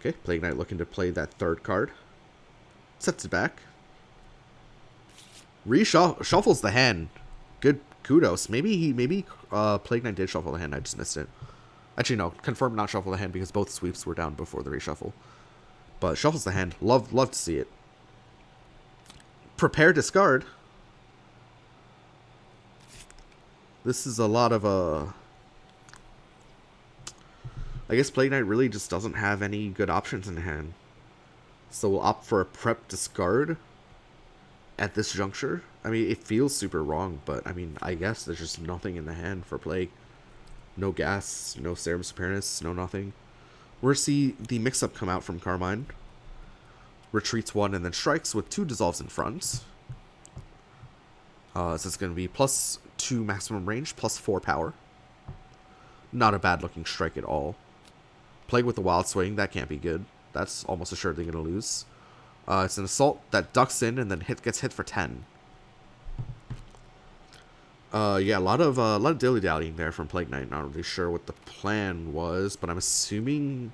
Okay, Plague Knight looking to play that 3rd card. Sets it back. Shuffles the hand. Good kudos. Maybe Plague Knight did shuffle the hand. I just missed it. Actually, no. Confirmed not shuffle the hand because both sweeps were down before the reshuffle. But shuffles the hand. Love to see it. Prepare discard. This is a lot of I guess Plague Knight really just doesn't have any good options in hand. So we'll opt for a prep discard at this juncture. I mean, it feels super wrong, but I mean, I guess there's just nothing in the hand for Plague. No gas, no Serum Supernus, no nothing. We're going to see the mix-up come out from Carmine. Retreats 1 and then strikes with 2 dissolves in front. So it's going to be +2 maximum range, +4 power. Not a bad looking strike at all. Plague with the Wild Swing, that can't be good. That's almost assuredly going to lose. It's an assault that ducks in and then gets hit for 10. Yeah, a lot of dilly-dallying there from Plague Knight. Not really sure what the plan was, but I'm assuming,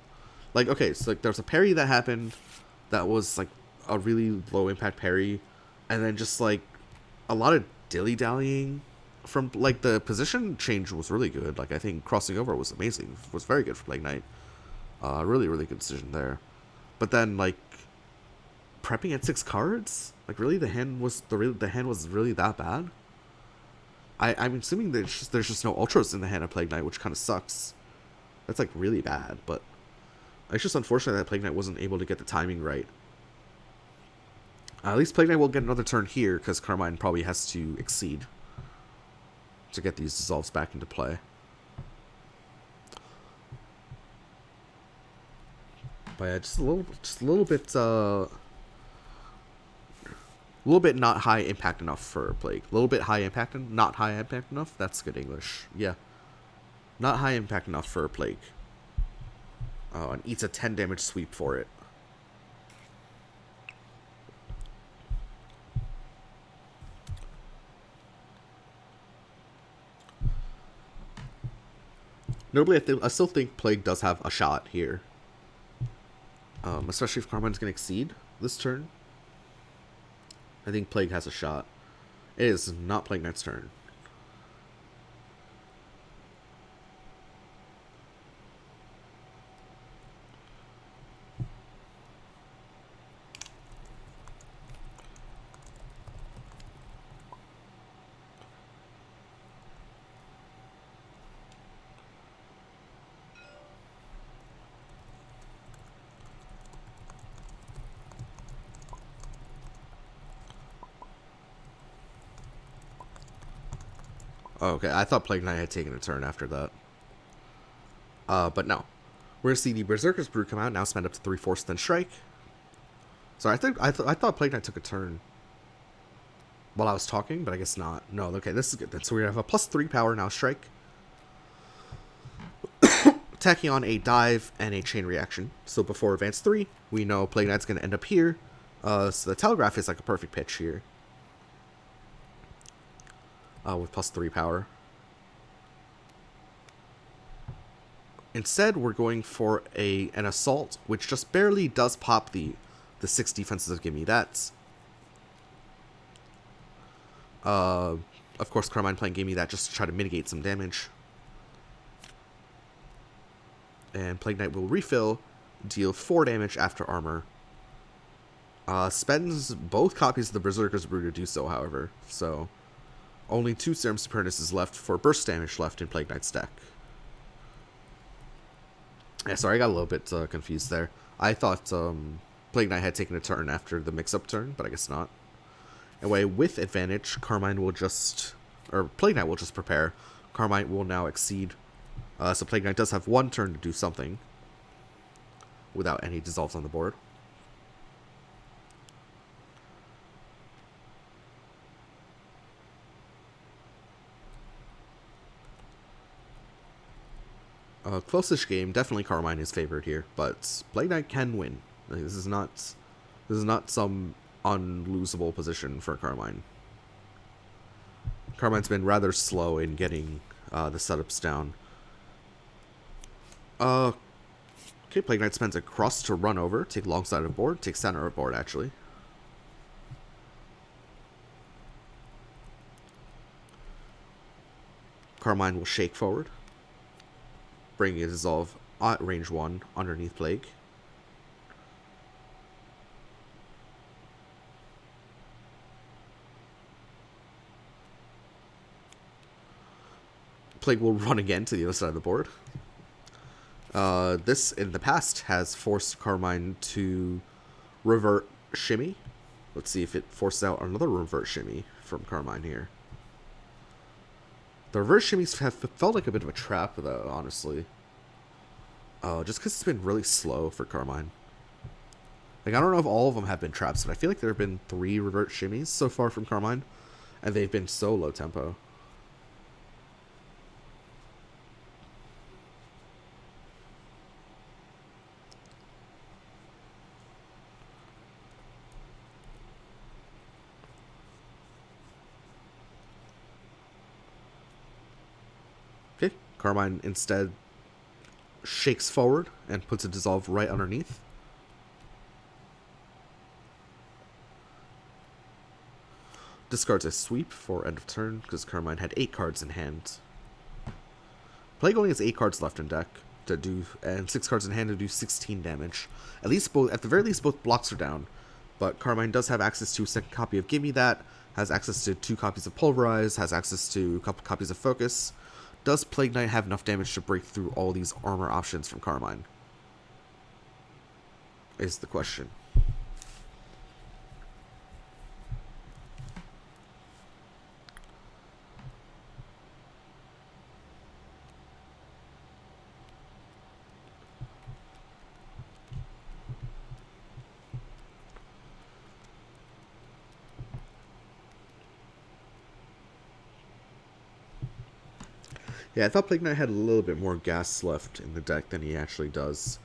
like, okay, so like there's a parry that happened that was like a really low impact parry, and then just like a lot of dilly-dallying from like the position change was really good. Like I think crossing over was amazing. It was very good for Plague Knight. Really good decision there. But then like prepping at 6 cards, like really the hand was really that bad. I'm assuming there's just no ultras in the hand of Plague Knight, which kind of sucks. That's like really bad, but it's just unfortunate that Plague Knight wasn't able to get the timing right. At least Plague Knight will get another turn here because Carmine probably has to exceed to get these dissolves back into play. But yeah, just a little bit not high impact enough for Plague. A little bit high impact and not high impact enough. That's good English. Yeah. Not high impact enough for Plague. And eats a 10 damage sweep for it. Notably, I still think Plague does have a shot here. Especially if Carmine's going to exceed this turn. I think Plague has a shot. It is not Plague Knight's turn. Oh, okay, I thought Plague Knight had taken a turn after that. But no. We're going to see the Berserker's Brood come out, now spend up to 3 force, then strike. Sorry, I thought Plague Knight took a turn while I was talking, but I guess not. No, okay, this is good then. So we have a +3 power, now strike. Tacking on a dive and a chain reaction. So before advance 3, we know Plague Knight's going to end up here. So the Telegraph is like a perfect pitch here. With +3 power. Instead, we're going for an Assault, which just barely does pop the 6 defenses of Gimme That. Of course, Carmine playing Gimme That just to try to mitigate some damage. And Plague Knight will refill, deal 4 damage after armor. Spends both copies of the Berserker's Brew to do so, however. So, only 2 Serum Supernus left for burst damage left in Plague Knight's deck. Yeah, sorry, I got a little bit confused there. I thought Plague Knight had taken a turn after the mix-up turn, but I guess not. Anyway, with advantage, Plague Knight will just prepare. Carmine will now exceed. So Plague Knight does have 1 turn to do something without any dissolves on the board. Closest game, definitely Carmine is favored here, but Plague Knight can win. Like, this is not some unlosable position for Carmine. Carmine's been rather slow in getting the setups down. Okay, Plague Knight spends a cross to run over, take long side of board, take center of board actually. Carmine will shake forward, bring a dissolve at range 1 underneath Plague. Plague will run again to the other side of the board. This, in the past, has forced Carmine to revert Shimmy. Let's see if it forces out another revert Shimmy from Carmine here. The reverse shimmies have felt like a bit of a trap, though, honestly. Just because it's been really slow for Carmine. Like, I don't know if all of them have been traps, but I feel like there have been 3 revert shimmies so far from Carmine, and they've been so low tempo. Okay, Carmine instead shakes forward and puts a dissolve right underneath. Discards a sweep for end of turn because Carmine had 8 cards in hand. Plague only has 8 cards left in deck to do, and 6 cards in hand to do 16 damage. At the very least, both blocks are down. But Carmine does have access to a second copy of Gimme That, has access to 2 copies of Pulverize, has access to a couple copies of Focus. Does Plague Knight have enough damage to break through all these armor options from Carmine? Is the question. Yeah, I thought Plague Knight had a little bit more gas left in the deck than he actually does.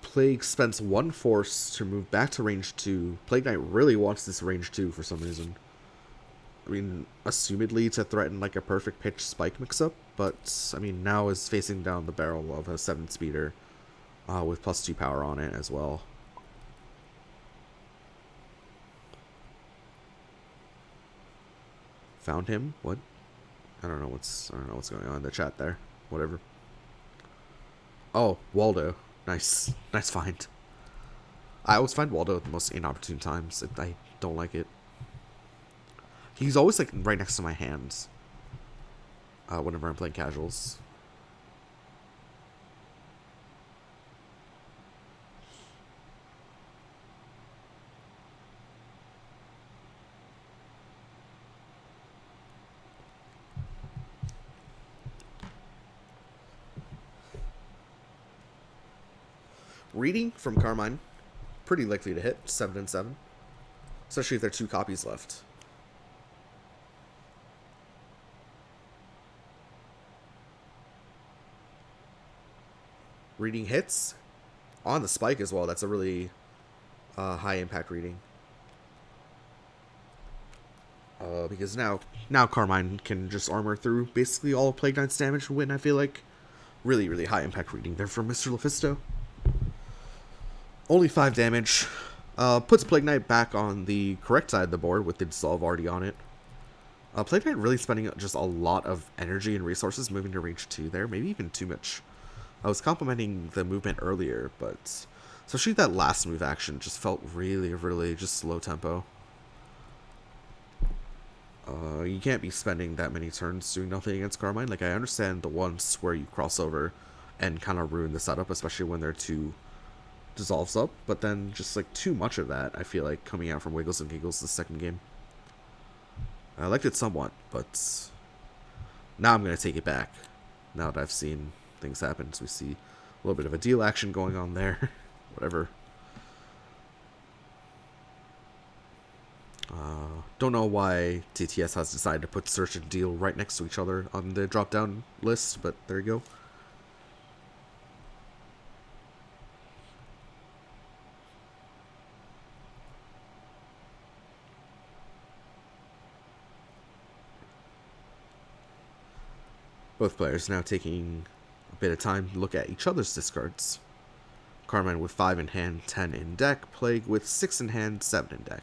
Plague spends 1 force to move back to range 2. Plague Knight really wants this range 2 for some reason. I mean, assumedly to threaten like a perfect pitch spike mix-up, but I mean, now is facing down the barrel of a 7-speeder with +2 power on it as well. Found him? What? I don't know what's going on in the chat there. Whatever. Oh, Waldo. Nice. Nice find. I always find Waldo at the most inopportune times. I don't like it. He's always like right next to my hands. Whenever I'm playing casuals. Reading from Carmine, pretty likely to hit 7 and 7, especially if there are 2 copies left. Reading hits on the spike as well. That's a really high impact reading. Because now Carmine can just armor through basically all of Plague Knight's damage to win. I feel like really, really high impact reading there from MrLephisto. Only 5 damage. Puts Plague Knight back on the correct side of the board with the dissolve already on it. Plague Knight really spending just a lot of energy and resources moving to range 2 there, maybe even too much. I was complimenting the movement earlier, but especially that last move action just felt really, really just slow tempo. You can't be spending that many turns doing nothing against Carmine. Like, I understand the ones where you cross over and kind of ruin the setup, especially when they're 2 dissolves up, but then just like too much of that, I feel like, coming out from WigglesNGiggles the second game. I liked it somewhat, but now I'm going to take it back. Now that I've seen things happen, so we see a little bit of a deal action going on there. Whatever. Don't know why TTS has decided to put search and deal right next to each other on the drop-down list, but there you go. Both players now taking a bit of time to look at each other's discards. Carmine with 5 in hand, 10 in deck. Plague with 6 in hand, 7 in deck.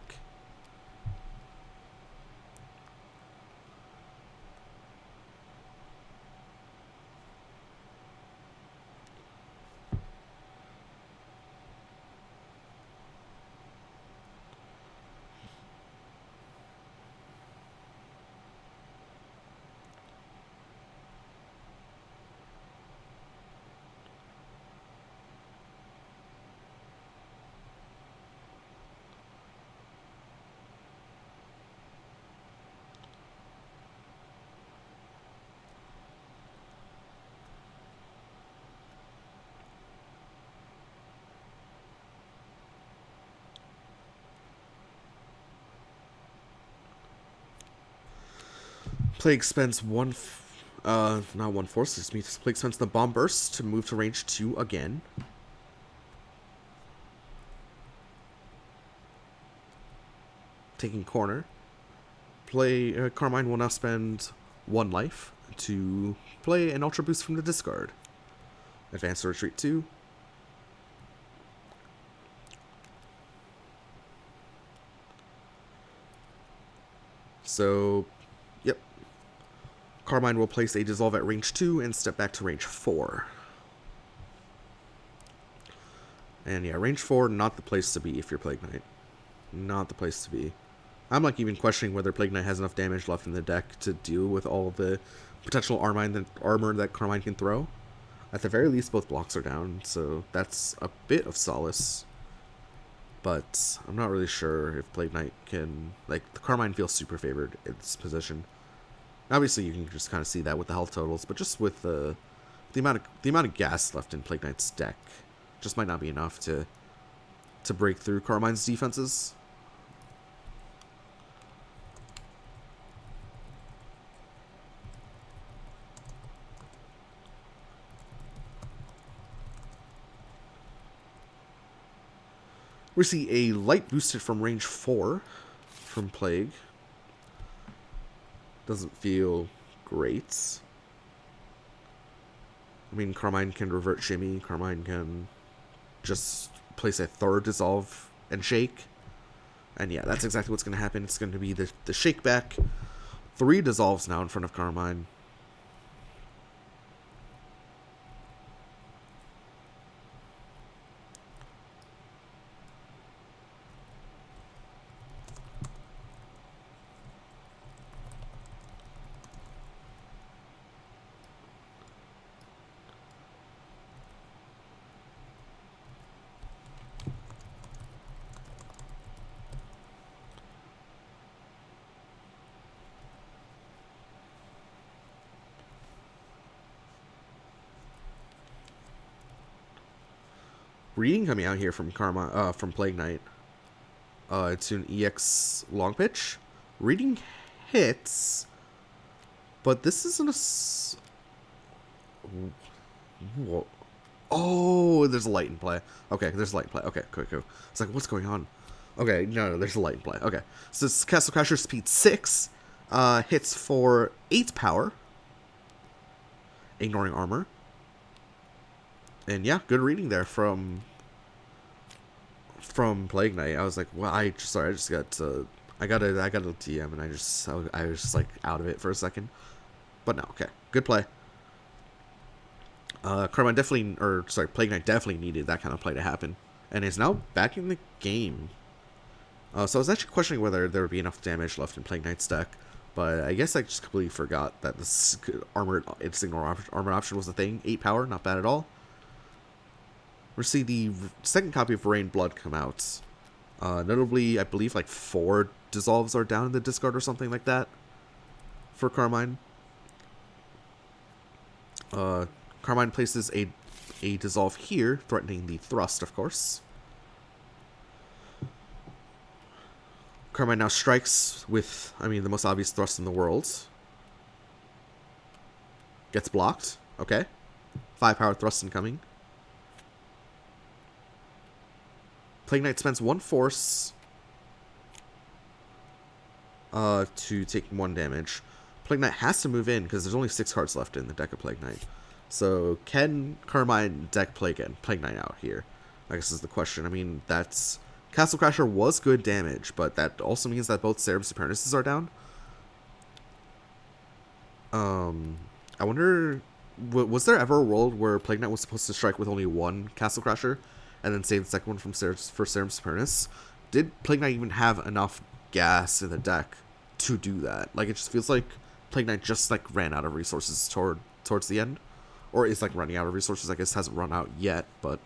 Plague spends not 1/4, excuse me. Plague spends the bomb burst to move to range 2 again. Taking corner. Carmine will now spend 1 life to play an Ultra Boost from the discard. Advance to retreat 2. So, yep. Carmine will place a dissolve at range 2 and step back to range 4. And yeah, range 4, not the place to be if you're Plague Knight. Not the place to be. I'm like even questioning whether Plague Knight has enough damage left in the deck to deal with all of the potential armor that Carmine can throw. At the very least, both blocks are down, so that's a bit of solace. But I'm not really sure if Plague Knight can... Like, the Carmine feels super favored in this position. Obviously, you can just kind of see that with the health totals, but just with the amount of gas left in Plague Knight's deck, just might not be enough to break through Carmine's defenses. We see a light boosted from range 4 from Plague. Doesn't feel great. I mean, Carmine can revert Shimmy. Carmine can just place a 3rd dissolve and shake. And yeah, that's exactly what's going to happen. It's going to be the shake back 3 dissolves now in front of Carmine. Reading coming out here from from Plague Knight. It's an EX long pitch. Reading hits, but this isn't Whoa. Oh, there's a light in play. Okay, there's a light in play. Okay, cool. It's like, what's going on? Okay, no, there's a light in play. Okay, so it's Castle Crasher speed 6, hits for 8 power, ignoring armor. And yeah, good reading there from Plague Knight. I was like, well, I just got I got a TM and I was just like out of it for a second. But no, okay, good play. Carmine Plague Knight definitely needed that kind of play to happen, and is now back in the game. So I was actually questioning whether there would be enough damage left in Plague Knight's deck, but I guess I just completely forgot that this ignore armor option was a thing. 8 power, not bad at all. We'll see the second copy of Rain Blood come out. Notably, I believe like 4 dissolves are down in the discard or something like that for Carmine. Carmine places a dissolve here, threatening the thrust, of course. Carmine now strikes with, the most obvious thrust in the world. Gets blocked. Okay. 5 power thrust incoming. Plague Knight spends 1 force to take 1 damage. Plague Knight has to move in because there's only 6 cards left in the deck of Plague Knight. So can Carmine deck Plague Knight out here? I guess is the question. That's Castle Crasher was good damage, but that also means that both Serum Supernus's are down. I wonder, was there ever a world where Plague Knight was supposed to strike with only 1 Castle Crasher and then save the second one for Serum Supernus? Did Plague Knight even have enough gas in the deck to do that? Like, it just feels like Plague Knight just like ran out of resources towards the end, or is like running out of resources. I guess hasn't run out yet, but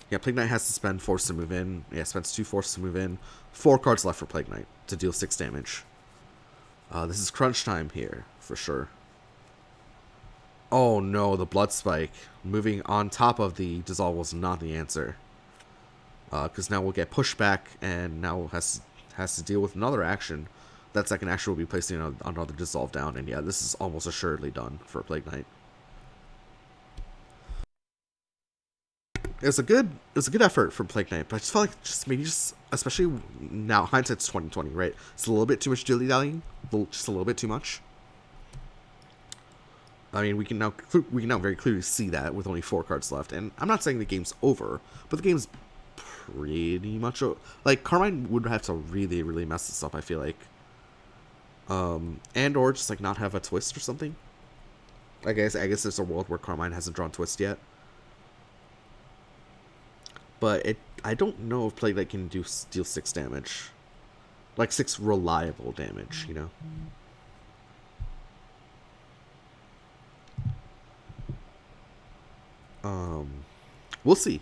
yeah, Plague Knight has to spend force to move in. Yeah, spends 2 force to move in. 4 cards left for Plague Knight to deal 6 damage. This is crunch time here for sure. Oh no, the Blood Spike moving on top of the dissolve was not the answer. Because now we'll get pushed back and now has to deal with another action. That second action will be placing another dissolve down, and yeah, this is almost assuredly done for Plague Knight. It was a good effort from Plague Knight, but I just felt like especially now, hindsight's 2020, right? It's a little bit too much dilly-dallying, just a little bit too much. We can now very clearly see that with only 4 cards left, and I'm not saying the game's over, but the game's pretty much like Carmine would have to really, really mess this up. I feel like, and or just like not have a twist or something. I guess there's a world where Carmine hasn't drawn twist yet. But I don't know if Plague Knight can deal 6 damage. Like 6 reliable damage, you know? We'll see.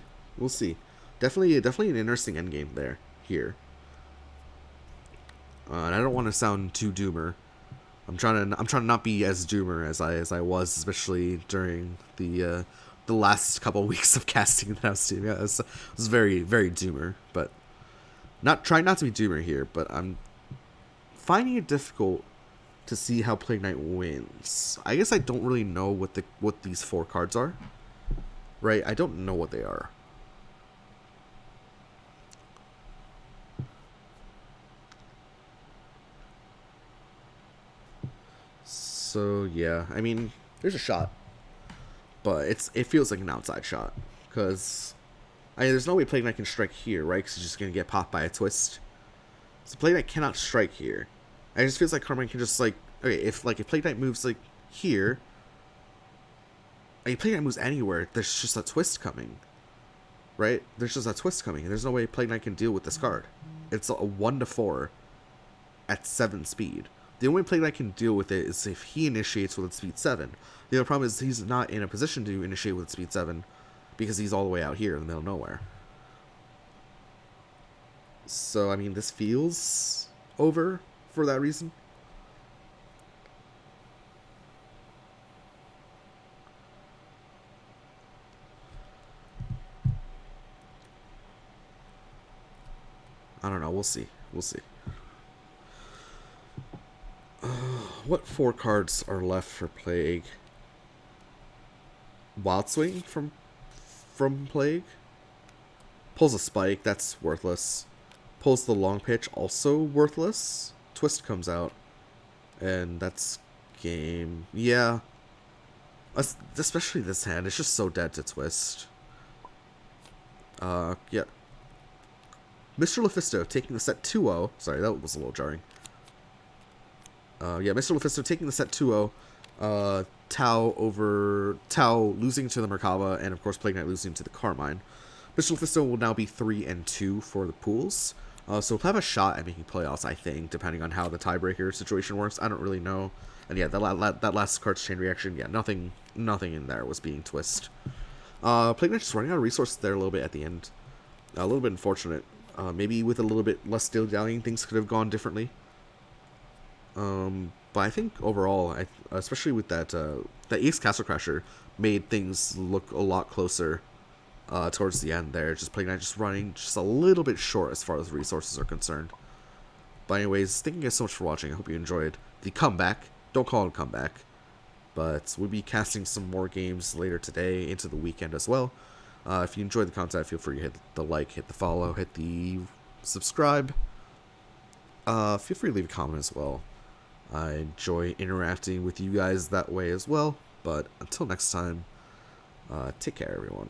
Definitely an interesting endgame here. And I don't want to sound too doomer. I'm trying to not be as doomer as I was, especially during the last couple weeks of casting that I was doing. I was very, very doomer, but trying not to be doomer here, but I'm finding it difficult to see how Plague Knight wins. I guess I don't really know what these 4 cards are. Right? I don't know what they are. So yeah, there's a shot, but it feels like an outside shot, because there's no way Plague Knight can strike here, right? Because he's just gonna get popped by a twist. So Plague Knight cannot strike here. And it just feels like Carmine can just like, okay, if Plague Knight moves like here, like Plague Knight moves anywhere, there's just a twist coming. Right? There's just a twist coming, and there's no way Plague Knight can deal with this card. It's a 1-4 at 7 speed. The only way Plague Knight can deal with it is if he initiates with its speed 7. The other problem is he's not in a position to initiate with speed 7 because he's all the way out here in the middle of nowhere. So, I mean, this feels over for that reason. I don't know. We'll see. We'll see. What 4 cards are left for Plague? Wild Swing from Plague. Pulls a Spike. That's worthless. Pulls the Long Pitch. Also worthless. Twist comes out. And that's game. Yeah. Especially this hand. It's just so dead to Twist. Yeah. MrLephisto taking the set 2-0. Sorry, that was a little jarring. Yeah, MrLephisto taking the set 2-0. Tau losing to the Merkaba, and of course Plague Knight losing to the Carmine. MrLephisto will now be 3-2 for the pools. So we'll have a shot at making playoffs, I think, depending on how the tiebreaker situation works. I don't really know. And yeah, that last card's chain reaction, yeah, nothing in there was being twist. Plague Knight just running out of resources there a little bit at the end. A little bit unfortunate. Maybe with a little bit less dilly-dallying, things could have gone differently. But I think overall, especially with that Ace Castle Crasher, made things look a lot closer towards the end there. Just Plague Knight just running just a little bit short as far as resources are concerned. But anyways, thank you guys so much for watching. I hope you enjoyed the comeback. Don't call it a comeback. But we'll be casting some more games later today into the weekend as well. If you enjoyed the content, feel free to hit the like, hit the follow, hit the subscribe. Feel free to leave a comment as well. I enjoy interacting with you guys that way as well. But until next time, take care, everyone.